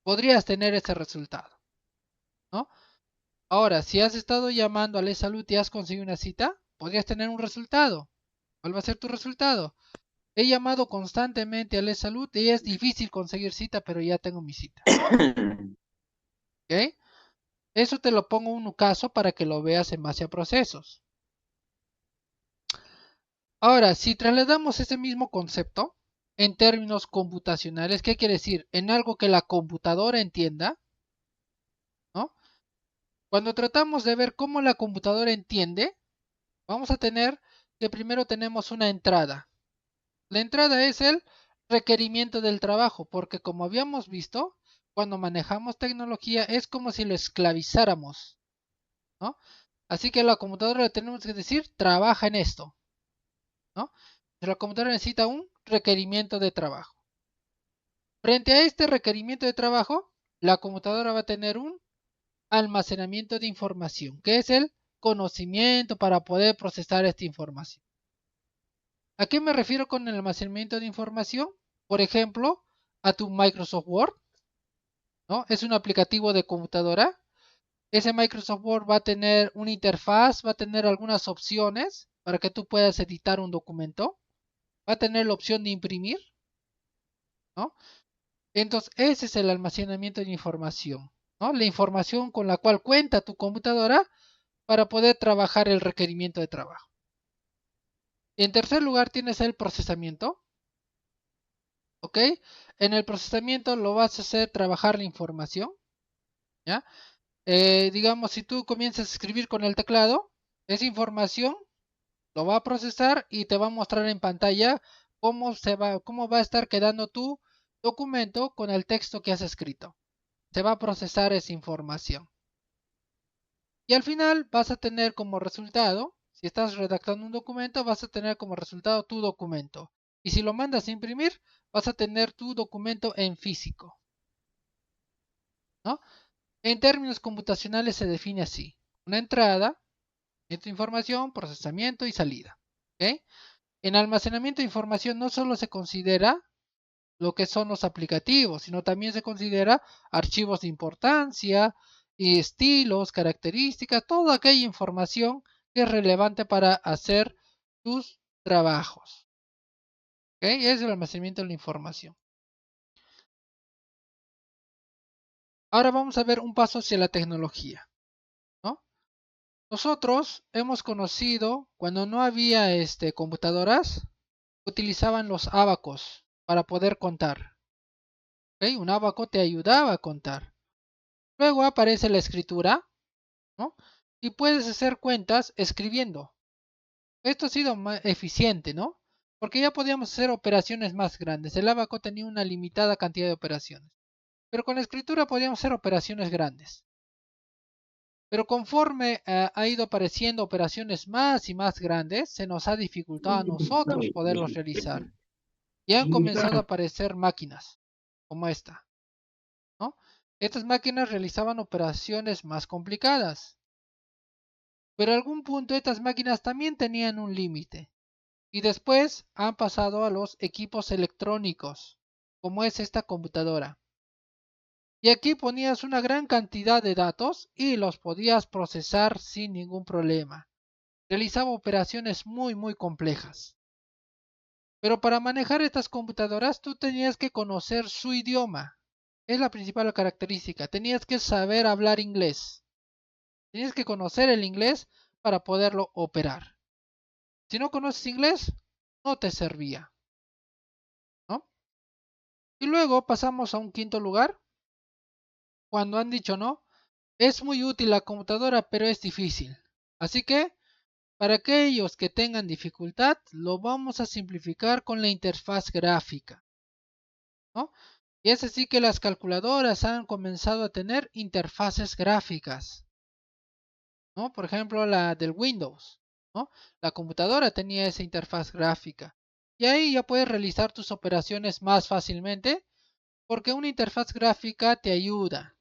[SPEAKER 1] Podrías tener ese resultado, ¿no? Ahora, si has estado llamando al e-salud y has conseguido una cita, podrías tener un resultado. ¿Cuál va a ser tu resultado? He llamado constantemente al e-salud y es difícil conseguir cita, pero ya tengo mi cita. ¿Ok? Eso te lo pongo en un caso para que lo veas en base a procesos. Ahora, si trasladamos ese mismo concepto en términos computacionales, ¿qué quiere decir? En algo que la computadora entienda, ¿no? Cuando tratamos de ver cómo la computadora entiende, vamos a tener que primero tenemos una entrada. La entrada es el requerimiento del trabajo, porque como habíamos visto, cuando manejamos tecnología es como si lo esclavizáramos, ¿no? Así que a la computadora le tenemos que decir, trabaja en esto, ¿no? La computadora necesita un requerimiento de trabajo. Frente a este requerimiento de trabajo, la computadora va a tener un almacenamiento de información, que es el conocimiento para poder procesar esta información. ¿A qué me refiero con el almacenamiento de información? Por ejemplo, a tu Microsoft Word, ¿no? Es un aplicativo de computadora. Ese Microsoft Word va a tener una interfaz, va a tener algunas opciones para que tú puedas editar un documento. Va a tener la opción de imprimir, ¿no? Entonces, ese es el almacenamiento de información, ¿no? La información con la cual cuenta tu computadora para poder trabajar el requerimiento de trabajo. En tercer lugar, tienes el procesamiento, ¿ok? En el procesamiento lo vas a hacer trabajar la información, ¿ya? Digamos, si tú comienzas a escribir con el teclado, esa información lo va a procesar y te va a mostrar en pantalla cómo va a estar quedando tu documento con el texto que has escrito. Se va a procesar esa información. Y al final vas a tener como resultado, si estás redactando un documento, vas a tener como resultado tu documento. Y si lo mandas a imprimir, vas a tener tu documento en físico, ¿no? En términos computacionales se define así: una entrada, esta información, procesamiento y salida. ¿Ok? En almacenamiento de información no solo se considera lo que son los aplicativos, sino también se considera archivos de importancia, y estilos, características, toda aquella información que es relevante para hacer tus trabajos. ¿Ok? Es el almacenamiento de la información. Ahora vamos a ver un paso hacia la tecnología, ¿no? Nosotros hemos conocido, cuando no había computadoras, utilizaban los ábacos para poder contar. ¿Ok? Un ábaco te ayudaba a contar. Luego aparece la escritura, ¿no? Y puedes hacer cuentas escribiendo. Esto ha sido más eficiente, ¿no? Porque ya podíamos hacer operaciones más grandes. El ábaco tenía una limitada cantidad de operaciones. Pero con la escritura podíamos hacer operaciones grandes. Pero conforme ha ido apareciendo operaciones más y más grandes, se nos ha dificultado a nosotros poderlos realizar. Y han comenzado a aparecer máquinas como esta, ¿no? Estas máquinas realizaban operaciones más complicadas. Pero a algún punto estas máquinas también tenían un límite. Y después han pasado a los equipos electrónicos, como es esta computadora. Y aquí ponías una gran cantidad de datos y los podías procesar sin ningún problema. Realizaba operaciones muy complejas. Pero para manejar estas computadoras tú tenías que conocer su idioma. Es la principal característica. Tenías que saber hablar inglés. Tenías que conocer el inglés para poderlo operar. Si no conoces inglés, no te servía, ¿no? Y luego pasamos a un quinto lugar, cuando han dicho, no, es muy útil la computadora, pero es difícil. Así que, para aquellos que tengan dificultad, lo vamos a simplificar con la interfaz gráfica, ¿no? Y es así que las calculadoras han comenzado a tener interfaces gráficas, ¿no? Por ejemplo, la del Windows, ¿no? La computadora tenía esa interfaz gráfica. Y ahí ya puedes realizar tus operaciones más fácilmente porque una interfaz gráfica te ayuda.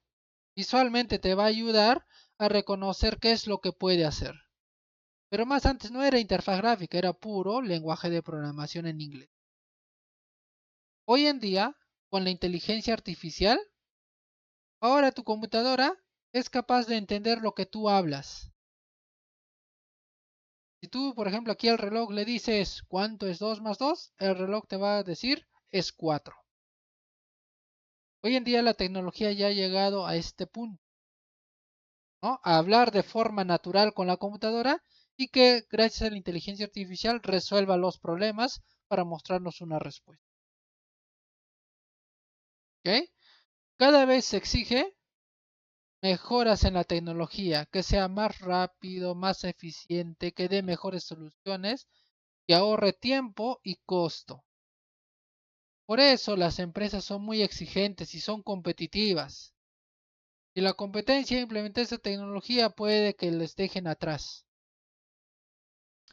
[SPEAKER 1] Visualmente te va a ayudar a reconocer qué es lo que puede hacer. Pero más antes no era interfaz gráfica, era puro lenguaje de programación en inglés. Hoy en día, con la inteligencia artificial, ahora tu computadora es capaz de entender lo que tú hablas. Si tú, por ejemplo, aquí al reloj le dices cuánto es 2 más 2, el reloj te va a decir es 4. Hoy en día la tecnología ya ha llegado a este punto, ¿no? A hablar de forma natural con la computadora y que gracias a la inteligencia artificial resuelva los problemas para mostrarnos una respuesta. ¿Ok? Cada vez se exige mejoras en la tecnología, que sea más rápido, más eficiente, que dé mejores soluciones, que ahorre tiempo y costo. Por eso las empresas son muy exigentes y son competitivas. Si la competencia implementa esa tecnología, puede que les dejen atrás.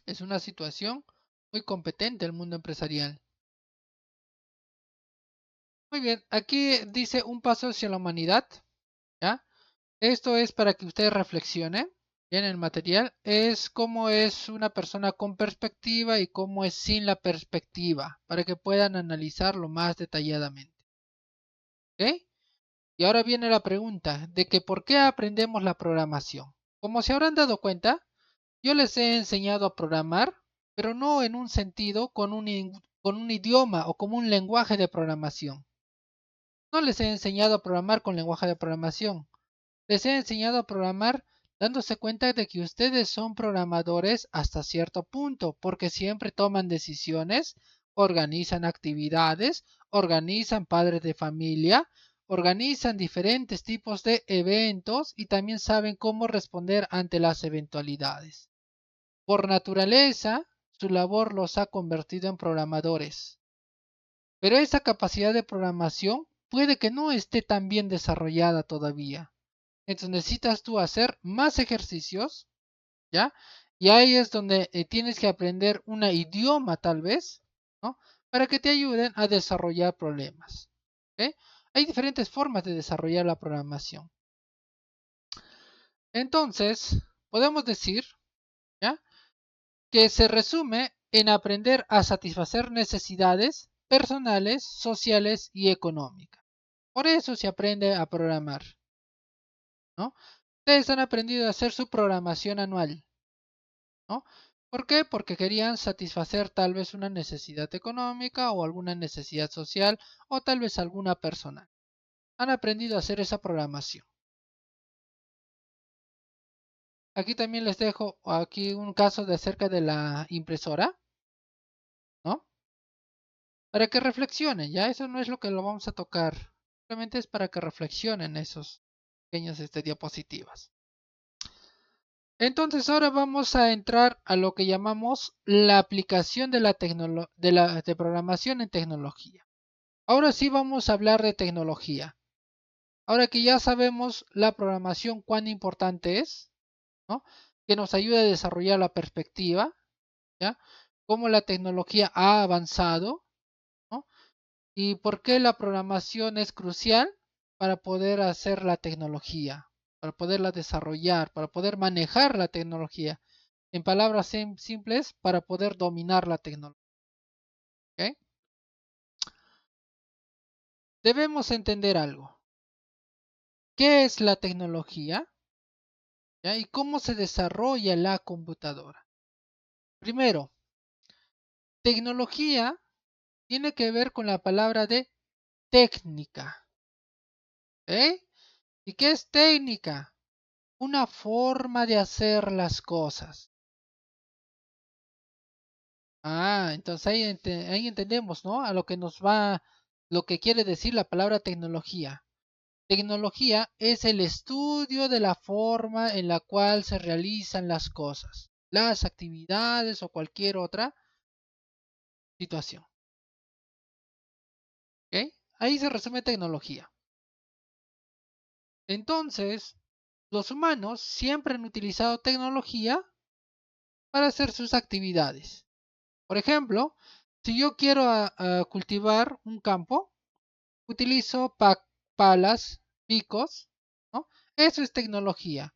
[SPEAKER 1] Es una situación muy competente el mundo empresarial. Muy bien, aquí dice un paso hacia la humanidad, ¿ya? Esto es para que usted reflexione. Bien, el material es cómo es una persona con perspectiva y cómo es sin la perspectiva, para que puedan analizarlo más detalladamente. ¿Ok? Y ahora viene la pregunta de que ¿por qué aprendemos la programación? Como se habrán dado cuenta, yo les he enseñado a programar, pero no en un sentido con un idioma o como un lenguaje de programación. No les he enseñado a programar con lenguaje de programación. Les he enseñado a programar dándose cuenta de que ustedes son programadores hasta cierto punto, porque siempre toman decisiones, organizan actividades, organizan padres de familia, organizan diferentes tipos de eventos y también saben cómo responder ante las eventualidades. Por naturaleza, su labor los ha convertido en programadores. Pero esa capacidad de programación puede que no esté tan bien desarrollada todavía. Entonces necesitas tú hacer más ejercicios, ¿ya? Y ahí es donde tienes que aprender un idioma tal vez, ¿no? Para que te ayuden a desarrollar problemas. ¿Ok? Hay diferentes formas de desarrollar la programación. Entonces, podemos decir, ¿ya? Que se resume en aprender a satisfacer necesidades personales, sociales y económicas. Por eso se aprende a programar, ¿no? Ustedes han aprendido a hacer su programación anual, ¿no? ¿Por qué? Porque querían satisfacer tal vez una necesidad económica o alguna necesidad social o tal vez alguna personal. Han aprendido a hacer esa programación. Aquí también les dejo aquí un caso de acerca de la impresora, ¿no? Para que reflexionen, ya eso no es lo que lo vamos a tocar. Simplemente es para que reflexionen esos pequeños diapositivas. Entonces ahora vamos a entrar a lo que llamamos la aplicación de de programación en tecnología. Ahora sí vamos a hablar de tecnología. Ahora que ya sabemos la programación cuán importante es, ¿no? Que nos ayuda a desarrollar la perspectiva, ¿ya? Cómo la tecnología ha avanzado, ¿no? Y por qué la programación es crucial para poder hacer la tecnología, para poderla desarrollar, para poder manejar la tecnología. En palabras simples, para poder dominar la tecnología. ¿Ok? Debemos entender algo. ¿Qué es la tecnología? ¿Ya? ¿Y cómo se desarrolla la computadora? Primero, tecnología tiene que ver con la palabra de técnica. ¿Eh? ¿Y qué es técnica? Una forma de hacer las cosas. Entonces ahí entendemos, ¿no? A lo que nos va, lo que quiere decir la palabra tecnología. Tecnología es el estudio de la forma en la cual se realizan las cosas, las actividades o cualquier otra situación. ¿Ok? Ahí se resume tecnología. Entonces, los humanos siempre han utilizado tecnología para hacer sus actividades. Por ejemplo, si yo quiero cultivar un campo, utilizo palas, picos, ¿no? Eso es tecnología.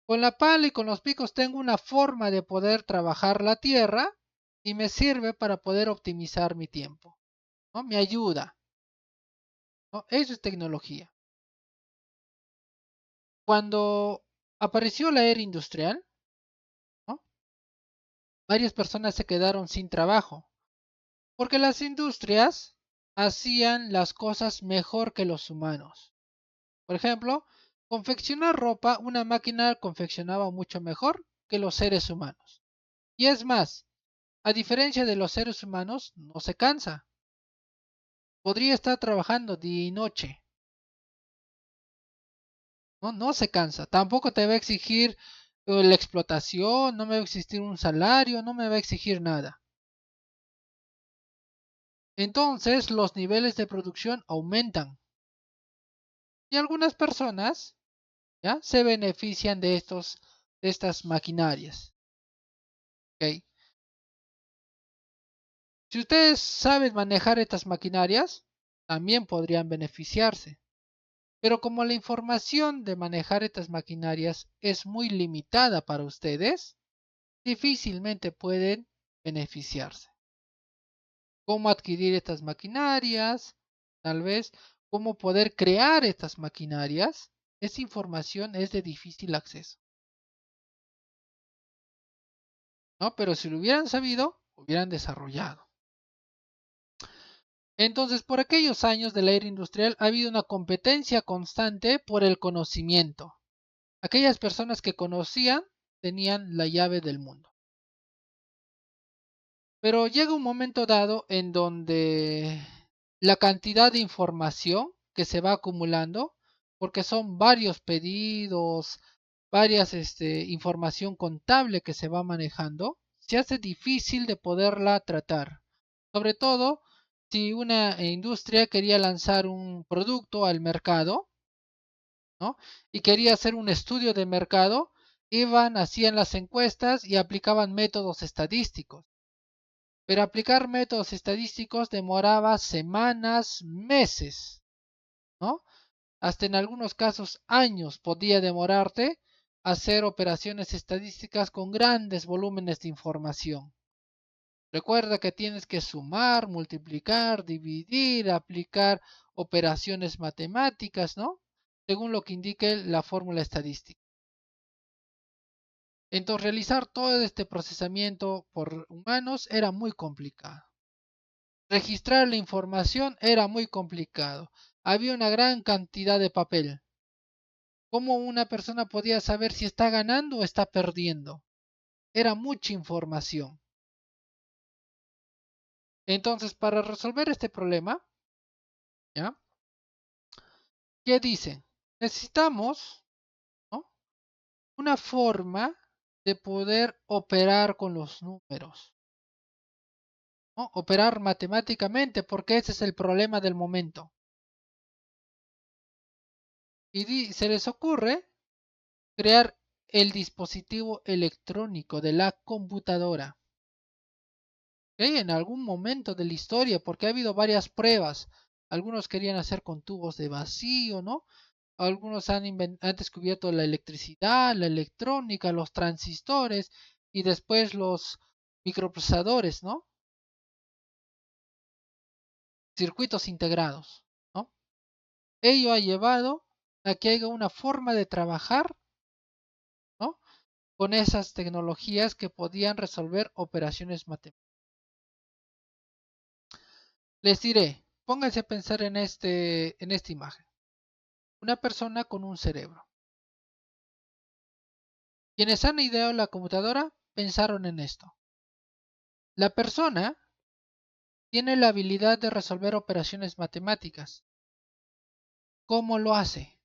[SPEAKER 1] Con la pala y con los picos tengo una forma de poder trabajar la tierra y me sirve para poder optimizar mi tiempo, ¿no? Me ayuda, ¿no? Eso es tecnología. Cuando apareció la era industrial, ¿no? Varias personas se quedaron sin trabajo porque las industrias hacían las cosas mejor que los humanos. Por ejemplo, confeccionar ropa, una máquina confeccionaba mucho mejor que los seres humanos. Y es más, a diferencia de los seres humanos, no se cansa. Podría estar trabajando día y noche, ¿no? No se cansa. Tampoco te va a exigir la explotación, no me va a exigir un salario, no me va a exigir nada. Entonces los niveles de producción aumentan y algunas personas ya se benefician de de estas maquinarias. ¿Ok? Si ustedes saben manejar estas maquinarias, también podrían beneficiarse. Pero como la información de manejar estas maquinarias es muy limitada para ustedes, difícilmente pueden beneficiarse. ¿Cómo adquirir estas maquinarias? Tal vez, ¿cómo poder crear estas maquinarias? Esa información es de difícil acceso, ¿no? Pero si lo hubieran sabido, hubieran desarrollado. Entonces, por aquellos años de la era industrial ha habido una competencia constante por el conocimiento. Aquellas personas que conocían tenían la llave del mundo. Pero llega un momento dado en donde la cantidad de información que se va acumulando, porque son varios pedidos, varias información contable que se va manejando, se hace difícil de poderla tratar. Sobre todo si una industria quería lanzar un producto al mercado, ¿no? Y quería hacer un estudio de mercado, iban, hacían las encuestas y aplicaban métodos estadísticos. Pero aplicar métodos estadísticos demoraba semanas, meses, ¿no? Hasta en algunos casos años podía demorarte hacer operaciones estadísticas con grandes volúmenes de información. Recuerda que tienes que sumar, multiplicar, dividir, aplicar operaciones matemáticas, ¿no? Según lo que indique la fórmula estadística. Entonces, realizar todo este procesamiento por humanos era muy complicado. Registrar la información era muy complicado. Había una gran cantidad de papel. ¿Cómo una persona podía saber si está ganando o está perdiendo? Era mucha información. Entonces, para resolver este problema, ¿ya? ¿Qué dicen? Necesitamos, ¿no? Una forma de poder operar con los números, ¿no? Operar matemáticamente, porque ese es el problema del momento. Y se les ocurre crear el dispositivo electrónico de la computadora. ¿Ok? En algún momento de la historia, porque ha habido varias pruebas. Algunos querían hacer con tubos de vacío, ¿no? Algunos han descubierto la electricidad, la electrónica, los transistores y después los microprocesadores, ¿no? Circuitos integrados, ¿no? Ello ha llevado a que haya una forma de trabajar, ¿no? Con esas tecnologías que podían resolver operaciones matemáticas. Les diré, pónganse a pensar en esta imagen. Una persona con un cerebro. Quienes han ideado la computadora pensaron en esto. La persona tiene la habilidad de resolver operaciones matemáticas. ¿Cómo lo hace?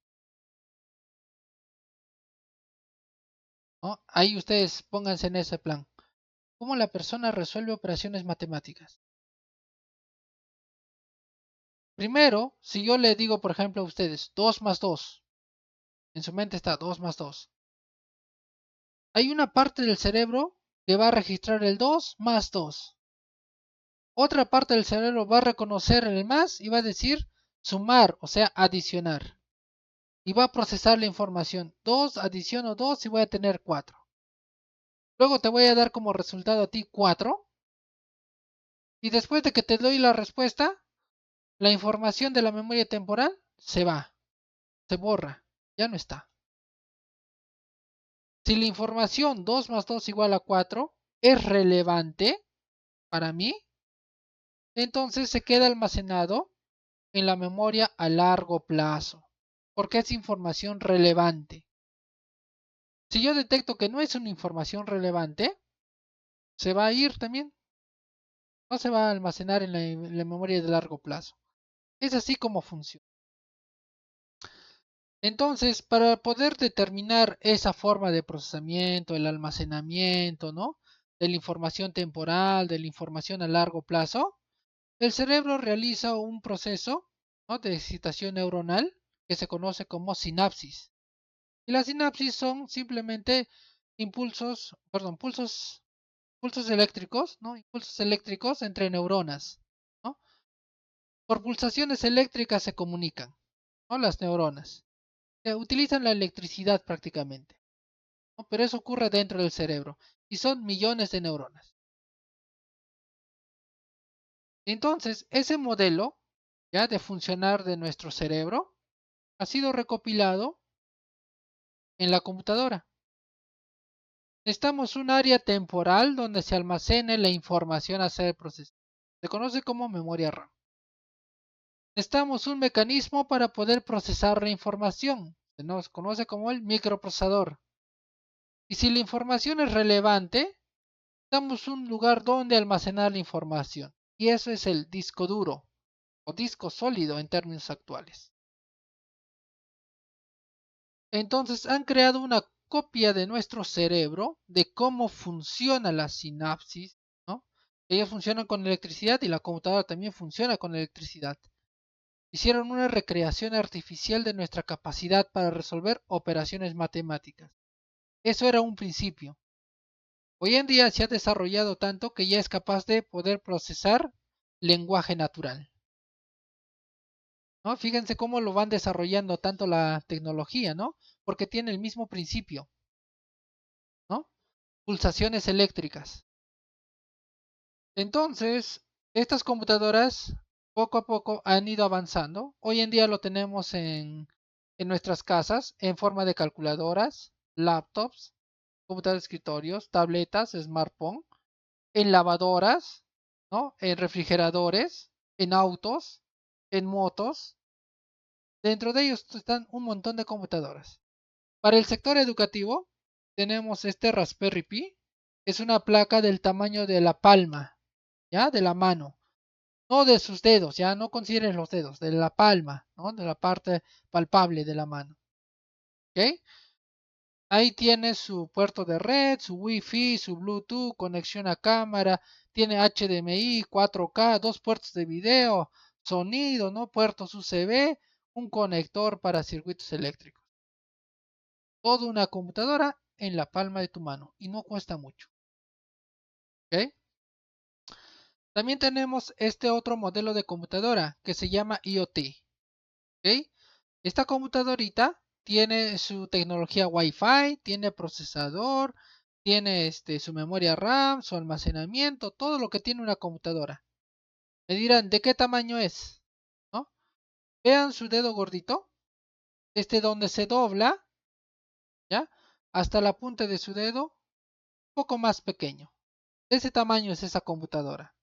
[SPEAKER 1] ¿No? Ahí ustedes pónganse en ese plan. ¿Cómo la persona resuelve operaciones matemáticas? Primero, si yo le digo, por ejemplo, a ustedes 2 más 2, en su mente está 2 más 2. Hay una parte del cerebro que va a registrar el 2 más 2. Otra parte del cerebro va a reconocer el más y va a decir sumar, o sea, adicionar. Y va a procesar la información. 2 adiciono 2 y voy a tener 4. Luego te voy a dar como resultado a ti 4. Y después de que te doy la respuesta, la información de la memoria temporal se va, se borra, ya no está. Si la información 2 más 2 igual a 4 es relevante para mí, entonces se queda almacenado en la memoria a largo plazo, porque es información relevante. Si yo detecto que no es una información relevante, se va a ir también, no se va a almacenar en la memoria de largo plazo. Es así como funciona. Entonces, para poder determinar esa forma de procesamiento, el almacenamiento, ¿no? De la información temporal, de la información a largo plazo, el cerebro realiza un proceso, ¿no? De excitación neuronal que se conoce como sinapsis. Y las sinapsis son simplemente pulsos eléctricos, ¿no? Impulsos eléctricos entre neuronas, ¿no? Por pulsaciones eléctricas se comunican. ¿no? Las neuronas. Utilizan la electricidad prácticamente, ¿no? Pero eso ocurre dentro del cerebro y son millones de neuronas. Entonces, ese modelo ya de funcionar de nuestro cerebro ha sido recopilado en la computadora. Necesitamos un área temporal donde se almacene la información a ser procesada. Se conoce como memoria RAM. Necesitamos un mecanismo para poder procesar la información. Se nos conoce como el microprocesador. Y si la información es relevante, necesitamos un lugar donde almacenar la información. Y eso es el disco duro o disco sólido en términos actuales. Entonces han creado una copia de nuestro cerebro de cómo funciona la sinapsis, ¿no? Ellos funcionan con electricidad y la computadora también funciona con electricidad. Hicieron una recreación artificial de nuestra capacidad para resolver operaciones matemáticas. Eso era un principio. Hoy en día se ha desarrollado tanto que ya es capaz de poder procesar lenguaje natural, ¿no? Fíjense cómo lo van desarrollando tanto la tecnología, ¿no? Porque tiene el mismo principio, ¿no? Pulsaciones eléctricas. Entonces, estas computadoras poco a poco han ido avanzando. Hoy en día lo tenemos en nuestras casas en forma de calculadoras, laptops, computadoras de escritorios, tabletas, smartphone, en lavadoras, ¿no? En refrigeradores, en autos, en motos. Dentro de ellos están un montón de computadoras. Para el sector educativo, tenemos este Raspberry Pi. Es una placa del tamaño de la palma, ¿ya? De la mano. No de sus dedos, ya no consideren los dedos, de la palma, ¿no? De la parte palpable de la mano. ¿Ok? Ahí tiene su puerto de red, su Wi-Fi, su Bluetooth, conexión a cámara, tiene HDMI, 4K, dos puertos de video, sonido, ¿no? Puertos USB, un conector para circuitos eléctricos. Toda una computadora en la palma de tu mano y no cuesta mucho. ¿Ok? También tenemos este otro modelo de computadora que se llama IoT. ¿Ok? Esta computadorita tiene su tecnología Wi-Fi, tiene procesador, tiene su memoria RAM, su almacenamiento, todo lo que tiene una computadora. Me dirán, ¿de qué tamaño es? ¿No? Vean su dedo gordito, donde se dobla, ¿ya? Hasta la punta de su dedo, un poco más pequeño. De ese tamaño es esa computadora,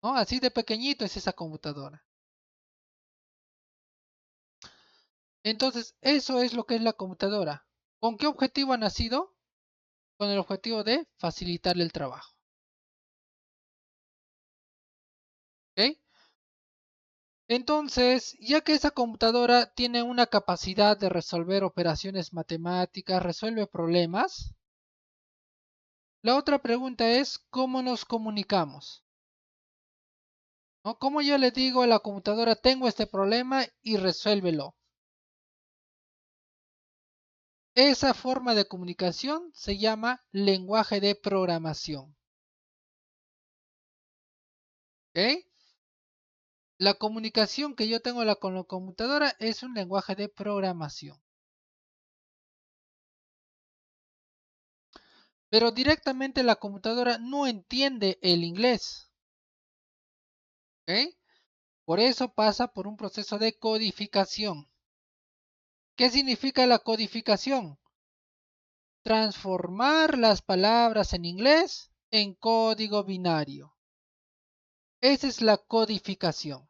[SPEAKER 1] ¿no? Así de pequeñito es esa computadora. Entonces, eso es lo que es la computadora. ¿Con qué objetivo ha nacido? Con el objetivo de facilitarle el trabajo. ¿Ok? Entonces, ya que esa computadora tiene una capacidad de resolver operaciones matemáticas, resuelve problemas, la otra pregunta es cómo nos comunicamos, ¿no? ¿Cómo yo le digo a la computadora tengo este problema y resuélvelo? Esa forma de comunicación se llama lenguaje de programación. ¿Ok? La comunicación que yo tengo con la computadora es un lenguaje de programación. Pero directamente la computadora no entiende el inglés. ¿Ok? Por eso pasa por un proceso de codificación. ¿Qué significa la codificación? Transformar las palabras en inglés en código binario. Esa es la codificación.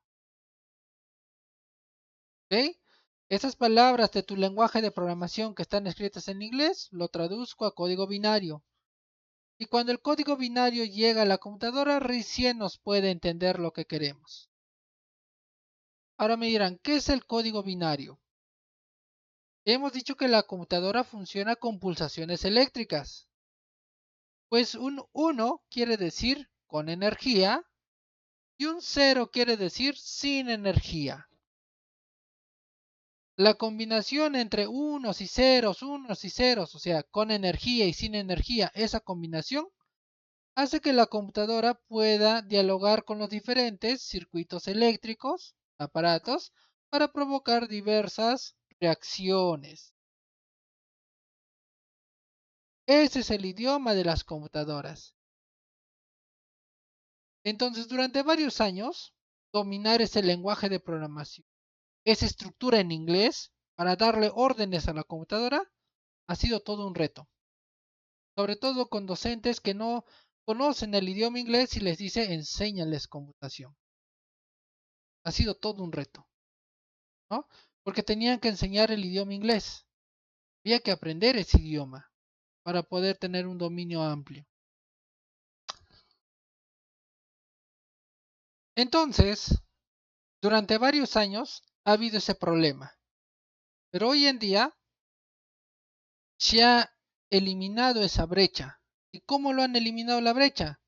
[SPEAKER 1] ¿Ok? Esas palabras de tu lenguaje de programación que están escritas en inglés, lo traduzco a código binario. Y cuando el código binario llega a la computadora, recién nos puede entender lo que queremos. Ahora me dirán, ¿qué es el código binario? Hemos dicho que la computadora funciona con pulsaciones eléctricas. Pues un 1 quiere decir con energía y un 0 quiere decir sin energía. La combinación entre unos y ceros, o sea, con energía y sin energía, esa combinación hace que la computadora pueda dialogar con los diferentes circuitos eléctricos, aparatos, para provocar diversas reacciones. Ese es el idioma de las computadoras. Entonces, durante varios años, dominar ese lenguaje de programación, esa estructura en inglés, para darle órdenes a la computadora, ha sido todo un reto. Sobre todo con docentes que no conocen el idioma inglés y les dice enséñales computación. Ha sido todo un reto, ¿no? Porque tenían que enseñar el idioma inglés. Había que aprender ese idioma para poder tener un dominio amplio. Entonces, durante varios años ha habido ese problema. Pero hoy en día se ha eliminado esa brecha. ¿Y cómo lo han eliminado la brecha?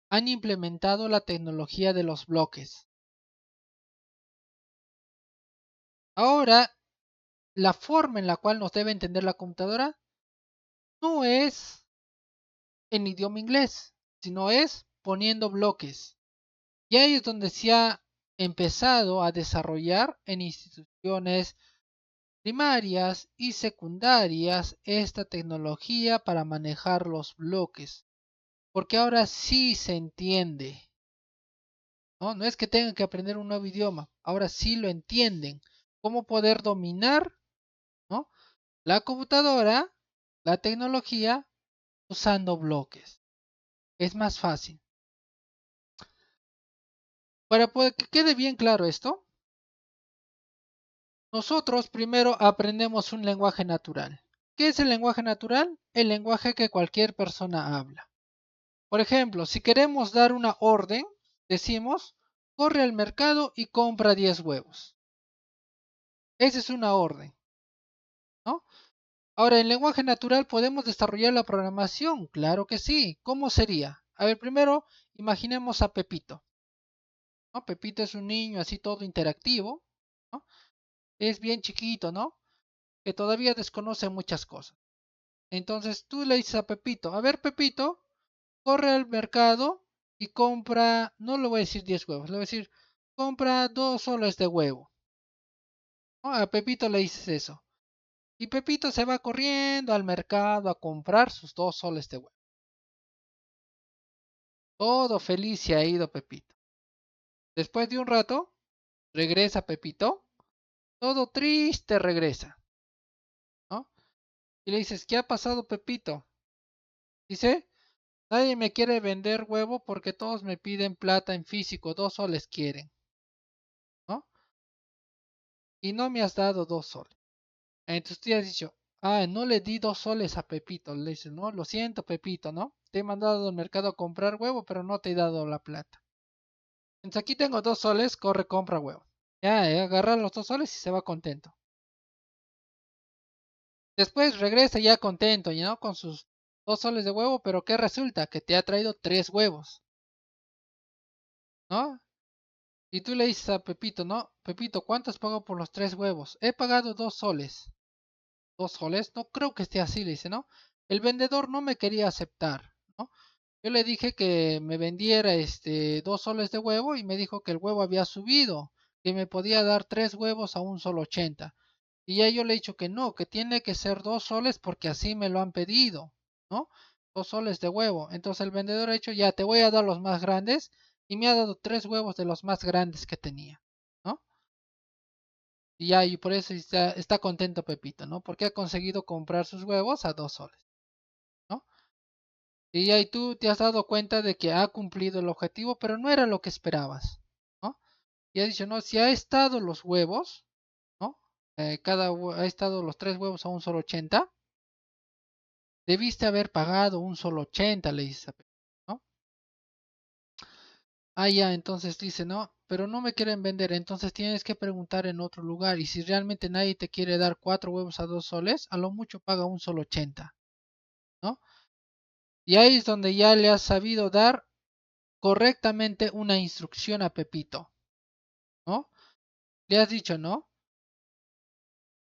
[SPEAKER 1] Han implementado la tecnología de los bloques. Ahora, la forma en la cual nos debe entender la computadora no es en idioma inglés, sino es poniendo bloques. Y ahí es donde se ha empezado a desarrollar en instituciones primarias y secundarias esta tecnología para manejar los bloques. Porque ahora sí se entiende, ¿no? No es que tengan que aprender un nuevo idioma, ahora sí lo entienden. Cómo poder dominar, ¿no?, la computadora, la tecnología, usando bloques. Es más fácil. Para que quede bien claro esto, nosotros primero aprendemos un lenguaje natural. ¿Qué es el lenguaje natural? El lenguaje que cualquier persona habla. Por ejemplo, si queremos dar una orden, decimos, corre al mercado y compra 10 huevos. Esa es una orden, ¿no? Ahora, en lenguaje natural podemos desarrollar la programación. Claro que sí. ¿Cómo sería? A ver, primero imaginemos a Pepito, ¿no? Pepito es un niño así todo interactivo, ¿no? Es bien chiquito, ¿no? Que todavía desconoce muchas cosas. Entonces tú le dices a Pepito, a ver Pepito, corre al mercado y compra, no le voy a decir 10 huevos, le voy a decir, compra 2 soles de huevo, ¿no? A Pepito le dices eso. Y Pepito se va corriendo al mercado a comprar sus 2 soles de huevo. Todo feliz se ha ido Pepito. Después de un rato, regresa Pepito, todo triste regresa, ¿no? Y le dices, ¿qué ha pasado Pepito? Dice, nadie me quiere vender huevo porque todos me piden plata en físico, 2 soles quieren, ¿no? Y no me has dado 2 soles. Entonces tú has dicho, ah, no le di 2 soles a Pepito. Le dices, no, lo siento Pepito, ¿no? Te he mandado al mercado a comprar huevo, pero no te he dado la plata. Entonces aquí tengo 2 soles, corre, compra huevo. Ya, agarra los 2 soles y se va contento. Después regresa ya contento, ¿no? Con sus 2 soles de huevo, pero ¿qué resulta? Que te ha traído 3 huevos, ¿no? Y tú le dices a Pepito, ¿no? Pepito, ¿cuánto has pagado por los 3 huevos? He pagado 2 soles. 2 soles, no creo que esté así, le dice, ¿no? El vendedor no me quería aceptar, ¿no? Yo le dije que me vendiera 2 soles de huevo y me dijo que el huevo había subido, que me podía dar 3 huevos a un solo 80. Y ya yo le he dicho que no, que tiene que ser 2 soles porque así me lo han pedido, ¿no? 2 soles de huevo. Entonces el vendedor ha dicho, ya te voy a dar los más grandes y me ha dado 3 huevos de los más grandes que tenía, ¿no? Y ya, y por eso está contento Pepito, ¿no? Porque ha conseguido comprar sus huevos a 2 soles, ¿no? Y ya, y tú te has dado cuenta de que ha cumplido el objetivo, pero no era lo que esperabas, ¿no? Y ha dicho, no, si ha estado los huevos, ¿no? Ha estado los 3 huevos a un solo 80. Debiste haber pagado un solo 80, le dice, ¿no? Ah, ya, entonces dice, no, pero no me quieren vender, entonces tienes que preguntar en otro lugar. Y si realmente nadie te quiere dar 4 huevos a 2 soles, a lo mucho paga un solo 80, ¿no? Y ahí es donde ya le has sabido dar correctamente una instrucción a Pepito, ¿no? Le has dicho, ¿no?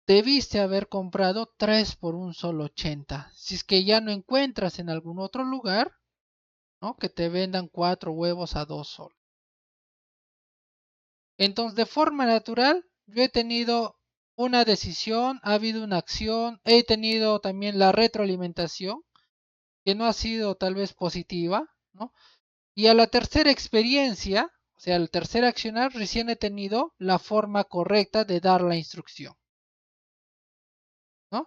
[SPEAKER 1] Debiste haber comprado 3 por un solo 80. Si es que ya no encuentras en algún otro lugar, ¿no?, que te vendan 4 huevos a 2 soles. Entonces, de forma natural, yo he tenido una decisión, ha habido una acción, he tenido también la retroalimentación, que no ha sido tal vez positiva, ¿no? Y a la tercera experiencia, o sea, al tercer accionar, recién he tenido la forma correcta de dar la instrucción, ¿no?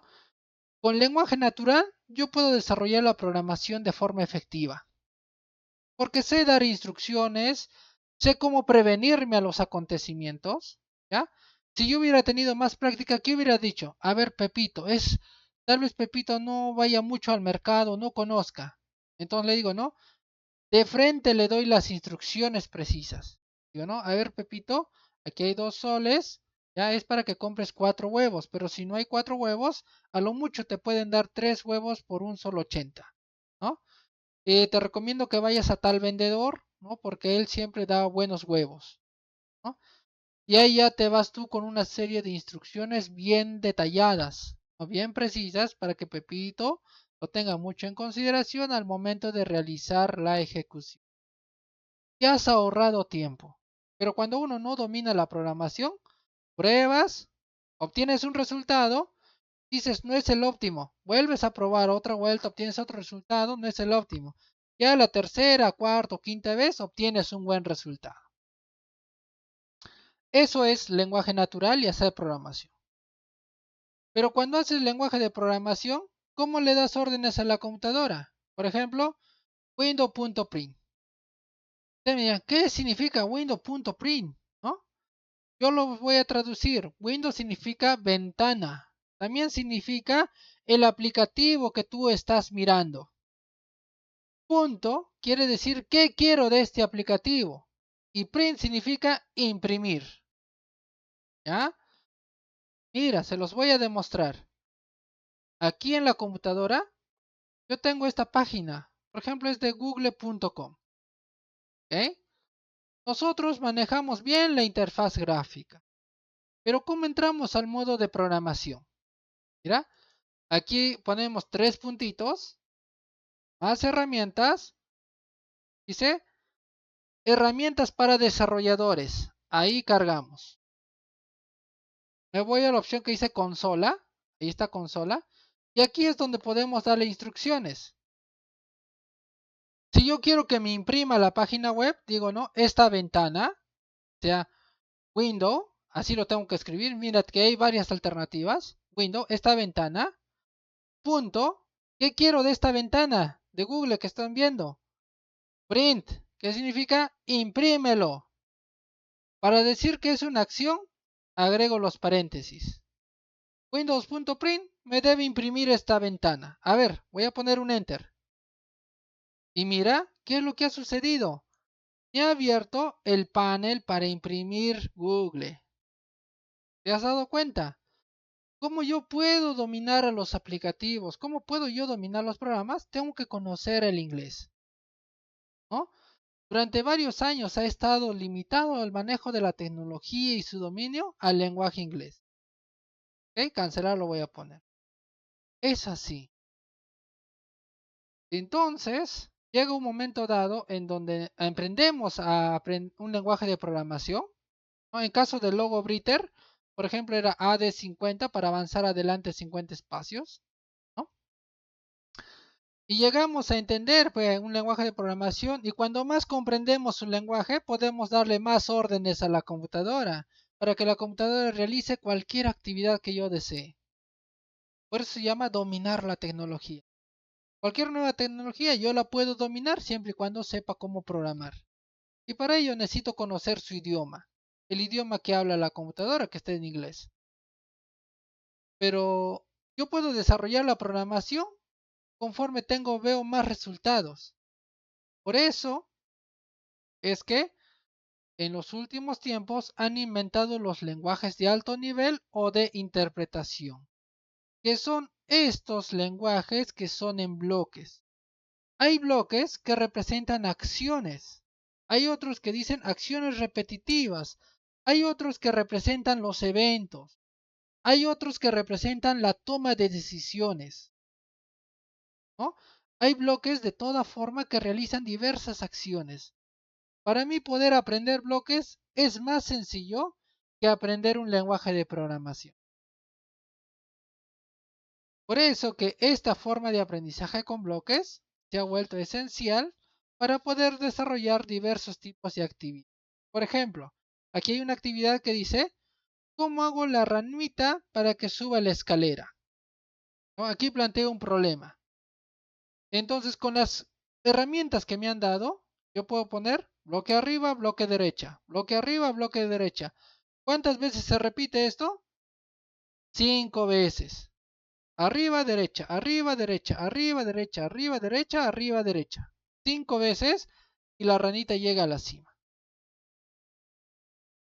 [SPEAKER 1] Con lenguaje natural, yo puedo desarrollar la programación de forma efectiva, porque sé dar instrucciones, sé cómo prevenirme a los acontecimientos, ¿ya? Si yo hubiera tenido más práctica, ¿qué hubiera dicho? A ver, Pepito, tal vez Pepito no vaya mucho al mercado, no conozca. Entonces le digo, ¿no? De frente le doy las instrucciones precisas. Digo, ¿no? A ver, Pepito, aquí hay 2 soles, ya es para que compres 4 huevos, pero si no hay 4 huevos, a lo mucho te pueden dar 3 huevos por un solo 80, ¿no? Te recomiendo que vayas a tal vendedor, ¿no? Porque él siempre da buenos huevos, ¿no? Y ahí ya te vas tú con una serie de instrucciones bien detalladas, o bien precisas, para que Pepito lo tenga mucho en consideración al momento de realizar la ejecución. Ya has ahorrado tiempo. Pero cuando uno no domina la programación, pruebas, obtienes un resultado, dices no es el óptimo, vuelves a probar otra vuelta, obtienes otro resultado, no es el óptimo. Ya la tercera, cuarta o quinta vez obtienes un buen resultado. Eso es lenguaje natural y hacer programación. Pero cuando haces lenguaje de programación, ¿cómo le das órdenes a la computadora? Por ejemplo, window.print. ¿Qué significa window.print? ¿No? Yo lo voy a traducir. Windows significa ventana. También significa el aplicativo que tú estás mirando. Punto quiere decir qué quiero de este aplicativo. Y print significa imprimir. ¿Ya? Mira, se los voy a demostrar. Aquí en la computadora yo tengo esta página. Por ejemplo, es de google.com. ¿Ok? Nosotros manejamos bien la interfaz gráfica. Pero ¿cómo entramos al modo de programación? Mira, aquí ponemos 3 puntitos, más herramientas, dice herramientas para desarrolladores. Ahí cargamos. Me voy a la opción que dice consola, ahí está consola, y aquí es donde podemos darle instrucciones. Si yo quiero que me imprima la página web, digo, no, esta ventana, o sea, window, así lo tengo que escribir, mira que hay varias alternativas, window, esta ventana, punto, ¿qué quiero de esta ventana de Google que están viendo? Print, ¿qué significa? Imprímelo. Para decir que es una acción, agrego los paréntesis. Windows.print me debe imprimir esta ventana. A ver, voy a poner un enter. Y mira, ¿qué es lo que ha sucedido? Me ha abierto el panel para imprimir Google. ¿Te has dado cuenta? ¿Cómo yo puedo dominar a los aplicativos? ¿Cómo puedo yo dominar los programas? Tengo que conocer el inglés, ¿no? Durante varios años ha estado limitado el manejo de la tecnología y su dominio al lenguaje inglés. ¿Ok? Cancelar lo voy a poner. Es así. Entonces, llega un momento dado en donde emprendemos a un lenguaje de programación, ¿no? En caso del logo Britter, por ejemplo, era AD50 para avanzar adelante 50 espacios, ¿no? Y llegamos a entender pues, un lenguaje de programación y cuando más comprendemos un lenguaje, podemos darle más órdenes a la computadora para que la computadora realice cualquier actividad que yo desee. Por eso se llama dominar la tecnología. Cualquier nueva tecnología yo la puedo dominar siempre y cuando sepa cómo programar. Y para ello necesito conocer su idioma, el idioma que habla la computadora que esté en inglés. Pero yo puedo desarrollar la programación conforme veo más resultados. Por eso es que en los últimos tiempos han inventado los lenguajes de alto nivel o de interpretación, que son estos lenguajes que son en bloques. Hay bloques que representan acciones, hay otros que dicen acciones repetitivas, hay otros que representan los eventos, hay otros que representan la toma de decisiones, ¿no? Hay bloques de toda forma que realizan diversas acciones. Para mí poder aprender bloques es más sencillo que aprender un lenguaje de programación. Por eso que esta forma de aprendizaje con bloques se ha vuelto esencial para poder desarrollar diversos tipos de actividades. Por ejemplo, aquí hay una actividad que dice, ¿cómo hago la ranita para que suba la escalera? ¿No? Aquí planteo un problema. Entonces, con las herramientas que me han dado, yo puedo poner bloque arriba, bloque derecha, bloque arriba, bloque derecha. ¿Cuántas veces se repite esto? 5 veces. Arriba, derecha, arriba, derecha, arriba, derecha, arriba, derecha, arriba, derecha. 5 veces y la ranita llega a la cima.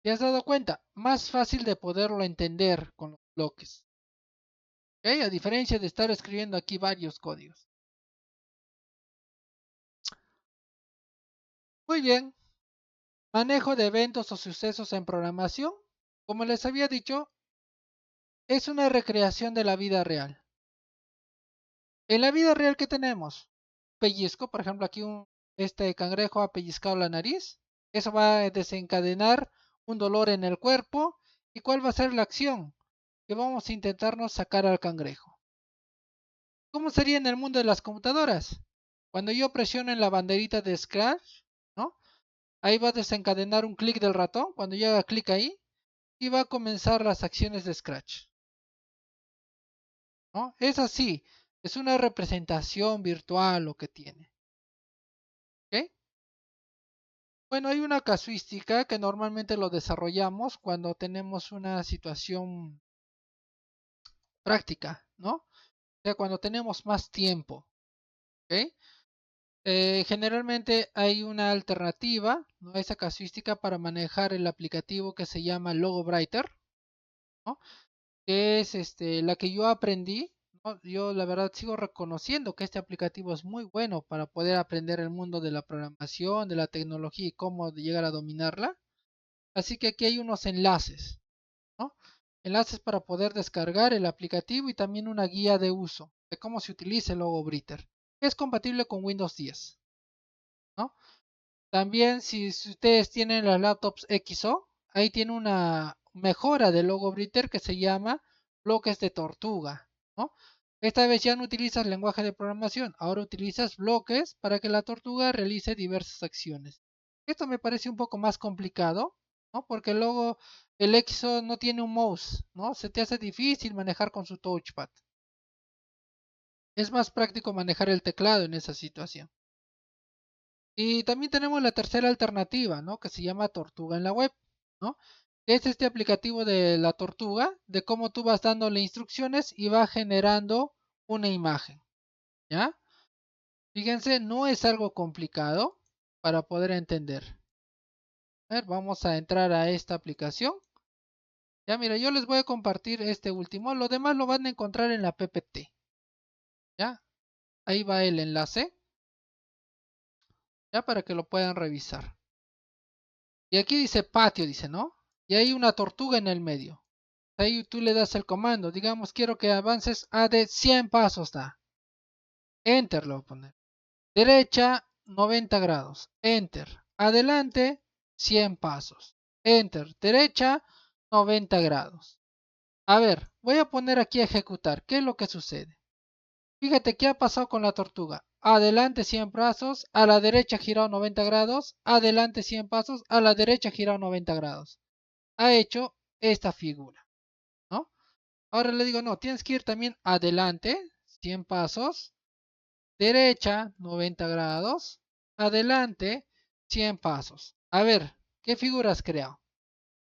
[SPEAKER 1] ¿Te has dado cuenta? Más fácil de poderlo entender con los bloques. ¿Ok? A diferencia de estar escribiendo aquí varios códigos. Muy bien. Manejo de eventos o sucesos en programación. Como les había dicho, es una recreación de la vida real. En la vida real, ¿qué tenemos? Pellizco, por ejemplo, aquí este cangrejo ha pellizcado la nariz. Eso va a desencadenar un dolor en el cuerpo. ¿Y cuál va a ser la acción? Que vamos a intentarnos sacar al cangrejo. ¿Cómo sería en el mundo de las computadoras? Cuando yo presiono en la banderita de Scratch, ¿no? Ahí va a desencadenar un clic del ratón. Cuando yo haga clic ahí, y va a comenzar las acciones de Scratch, ¿no? Es así, es una representación virtual lo que tiene. ¿Ok? Bueno, hay una casuística que normalmente lo desarrollamos cuando tenemos una situación práctica, ¿no? O sea, cuando tenemos más tiempo. ¿Ok? Generalmente hay una alternativa, ¿no? A esa casuística para manejar el aplicativo que se llama Logowriter, ¿no? Que es la que yo aprendí, ¿no? Yo la verdad sigo reconociendo que este aplicativo es muy bueno para poder aprender el mundo de la programación, de la tecnología y cómo llegar a dominarla. Así que aquí hay unos enlaces, ¿no? Enlaces para poder descargar el aplicativo y también una guía de uso de cómo se utiliza el Logowriter. Es compatible con Windows 10, ¿no? También si ustedes tienen las laptops XO, ahí tiene una mejora del Logowriter que se llama bloques de tortuga, ¿no? Esta vez ya no utilizas lenguaje de programación, ahora utilizas bloques para que la tortuga realice diversas acciones. Esto me parece un poco más complicado, ¿no? Porque luego el XO no tiene un mouse, ¿no? Se te hace difícil manejar con su touchpad. Es más práctico manejar el teclado en esa situación. Y también tenemos la tercera alternativa, ¿no? Que se llama Tortuga en la web, ¿no? Es este aplicativo de la tortuga, de cómo tú vas dándole instrucciones y va generando una imagen, ¿ya? Fíjense, no es algo complicado para poder entender. A ver, vamos a entrar a esta aplicación. Ya, mira, yo les voy a compartir este último. Lo demás lo van a encontrar en la PPT, ¿ya? Ahí va el enlace, ya para que lo puedan revisar. Y aquí dice patio, dice, ¿no? Y hay una tortuga en el medio. Ahí tú le das el comando, digamos, quiero que avances a de 100 pasos, da. Enter lo voy a poner. Derecha, 90 grados. Enter. Adelante, 100 pasos. Enter. Derecha, 90 grados. A ver, voy a poner aquí a ejecutar. ¿Qué es lo que sucede? Fíjate qué ha pasado con la tortuga. Adelante 100 pasos, a la derecha girado 90 grados, adelante 100 pasos, a la derecha girado 90 grados. Ha hecho esta figura, ¿no? Ahora le digo, no, tienes que ir también adelante, 100 pasos, derecha, 90 grados, adelante, 100 pasos. A ver, ¿qué figura has creado?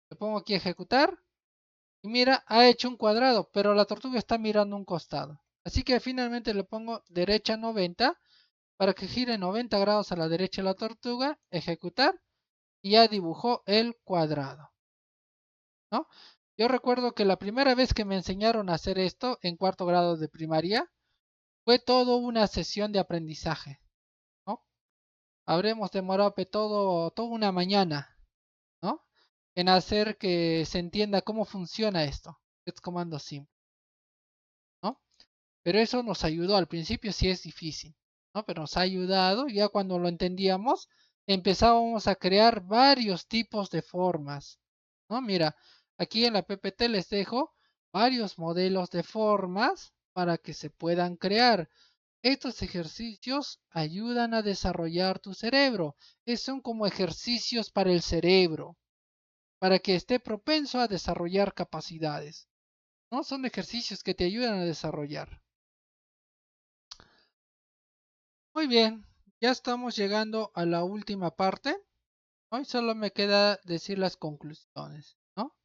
[SPEAKER 1] Le pongo aquí a ejecutar y mira, ha hecho un cuadrado, pero la tortuga está mirando un costado. Así que finalmente le pongo derecha 90 para que gire 90 grados a la derecha la tortuga, ejecutar y ya dibujó el cuadrado, ¿no? Yo recuerdo que la primera vez que me enseñaron a hacer esto en cuarto grado de primaria, fue todo una sesión de aprendizaje, ¿no? Habremos demorado toda una mañana, ¿no? En hacer que se entienda cómo funciona esto. Es comando simple, ¿no? Pero eso nos ayudó. Al principio sí es difícil, ¿no? Pero nos ha ayudado. Ya cuando lo entendíamos, empezábamos a crear varios tipos de formas, ¿no? Mira, aquí en la PPT les dejo varios modelos de formas para que se puedan crear. Estos ejercicios ayudan a desarrollar tu cerebro. Son como ejercicios para el cerebro, para que esté propenso a desarrollar capacidades. ¿No? Son ejercicios que te ayudan a desarrollar. Muy bien, ya estamos llegando a la última parte. Hoy solo me queda decir las conclusiones, ¿no?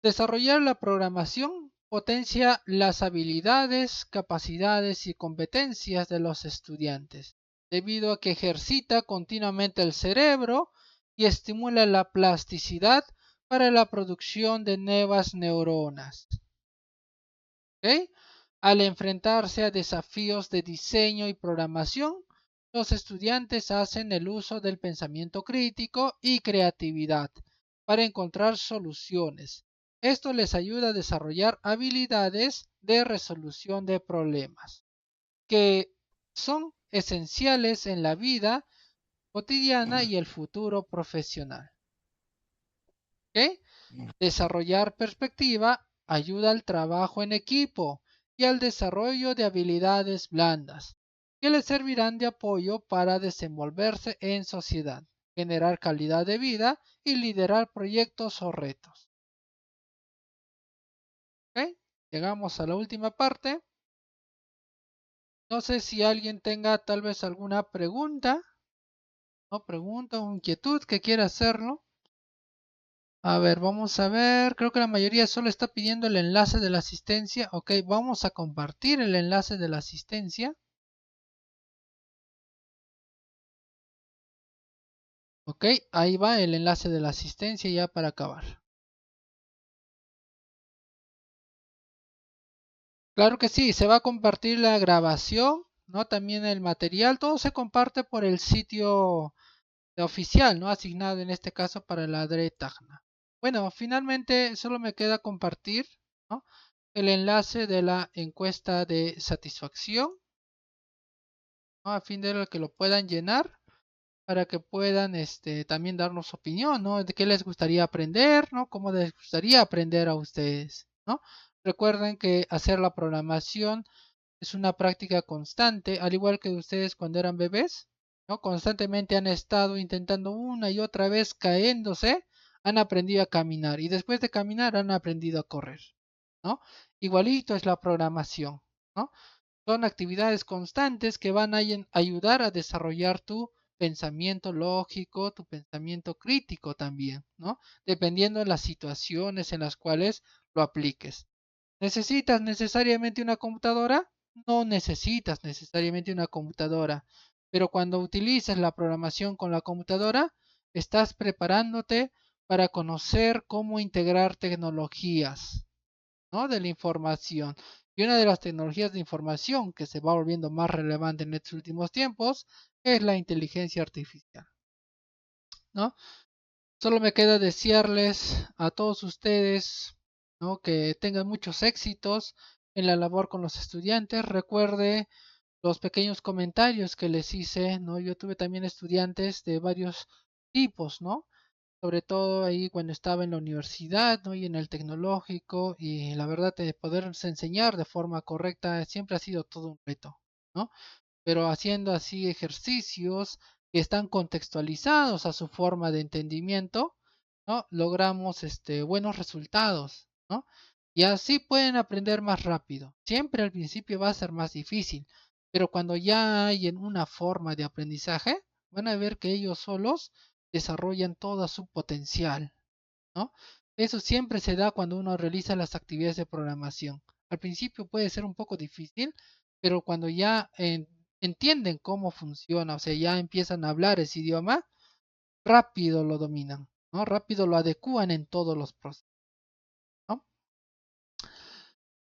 [SPEAKER 1] Desarrollar la programación potencia las habilidades, capacidades y competencias de los estudiantes, debido a que ejercita continuamente el cerebro y estimula la plasticidad para la producción de nuevas neuronas. ¿Ok? Al enfrentarse a desafíos de diseño y programación, los estudiantes hacen el uso del pensamiento crítico y creatividad para encontrar soluciones. Esto les ayuda a desarrollar habilidades de resolución de problemas que son esenciales en la vida cotidiana y el futuro profesional. ¿Ok? Desarrollar perspectiva ayuda al trabajo en equipo y al desarrollo de habilidades blandas que le servirán de apoyo para desenvolverse en sociedad, generar calidad de vida y liderar proyectos o retos. ¿Ok? Llegamos a la última parte. No sé si alguien tenga tal vez alguna pregunta, ¿no? Pregunta o inquietud que quiera hacerlo. A ver, vamos a ver. Creo que la mayoría solo está pidiendo el enlace de la asistencia. Ok, vamos a compartir el enlace de la asistencia. Ok, ahí va el enlace de la asistencia ya para acabar. Claro que sí, se va a compartir la grabación, ¿no? También el material. Todo se comparte por el sitio oficial, ¿no? Asignado en este caso para la DRE Tacna. Bueno, finalmente solo me queda compartir, ¿no? El enlace de la encuesta de satisfacción, ¿no? A fin de que lo puedan llenar para que puedan también darnos su opinión, ¿no? De qué les gustaría aprender, ¿no? Cómo les gustaría aprender a ustedes, ¿no? Recuerden que hacer la programación es una práctica constante, al igual que ustedes cuando eran bebés, ¿no? Constantemente han estado intentando una y otra vez cayéndose, han aprendido a caminar y después de caminar han aprendido a correr, ¿no? Igualito es la programación, ¿no? Son actividades constantes que van a ayudar a desarrollar tu pensamiento lógico, tu pensamiento crítico también, ¿no? Dependiendo de las situaciones en las cuales lo apliques. ¿Necesitas necesariamente una computadora? No necesitas necesariamente una computadora, pero cuando utilizas la programación con la computadora, estás preparándote para conocer cómo integrar tecnologías, ¿no? De la información. Y una de las tecnologías de información que se va volviendo más relevante en estos últimos tiempos es la inteligencia artificial, ¿no? Solo me queda desearles a todos ustedes, ¿no? Que tengan muchos éxitos en la labor con los estudiantes. Recuerde los pequeños comentarios que les hice, ¿no? Yo tuve también estudiantes de varios tipos, ¿no? Sobre todo ahí cuando estaba en la universidad, ¿no? Y en el tecnológico, y la verdad de poderse enseñar de forma correcta siempre ha sido todo un reto, ¿no? Pero haciendo así ejercicios que están contextualizados a su forma de entendimiento, ¿no? Logramos buenos resultados, ¿no? Y así pueden aprender más rápido. Siempre al principio va a ser más difícil, pero cuando ya hay en una forma de aprendizaje, van a ver que ellos solos desarrollan todo su potencial, ¿no? Eso siempre se da cuando uno realiza las actividades de programación. Al principio puede ser un poco difícil, pero cuando ya entienden cómo funciona, o sea, ya empiezan a hablar ese idioma, rápido lo dominan, ¿no? Rápido lo adecúan en todos los procesos, ¿no?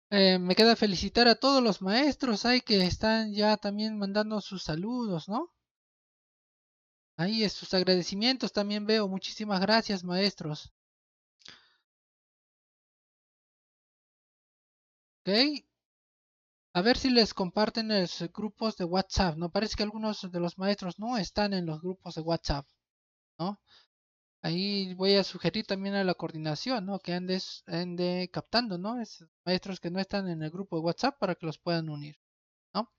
[SPEAKER 1] Me queda felicitar a todos los maestros ahí que están ya también mandando sus saludos, ¿no? Ahí sus agradecimientos también veo. Muchísimas gracias, maestros. ¿Ok? A ver si les comparten los grupos de WhatsApp, ¿no? Parece que algunos de los maestros no están en los grupos de WhatsApp, ¿no? Ahí voy a sugerir también a la coordinación, ¿no? Que ande captando, ¿no? Esos maestros que no están en el grupo de WhatsApp para que los puedan unir, ¿no?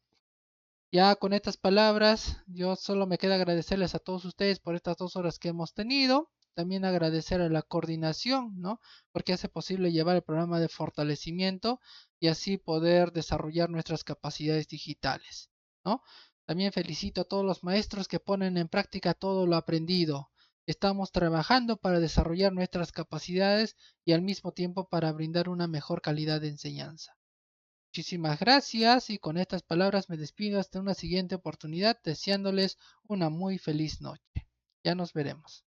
[SPEAKER 1] Ya con estas palabras, yo solo me queda agradecerles a todos ustedes por estas 2 horas que hemos tenido. También agradecer a la coordinación, ¿no? Porque hace posible llevar el programa de fortalecimiento y así poder desarrollar nuestras capacidades digitales, ¿no? También felicito a todos los maestros que ponen en práctica todo lo aprendido. Estamos trabajando para desarrollar nuestras capacidades y al mismo tiempo para brindar una mejor calidad de enseñanza. Muchísimas gracias y con estas palabras me despido hasta una siguiente oportunidad deseándoles una muy feliz noche. Ya nos veremos.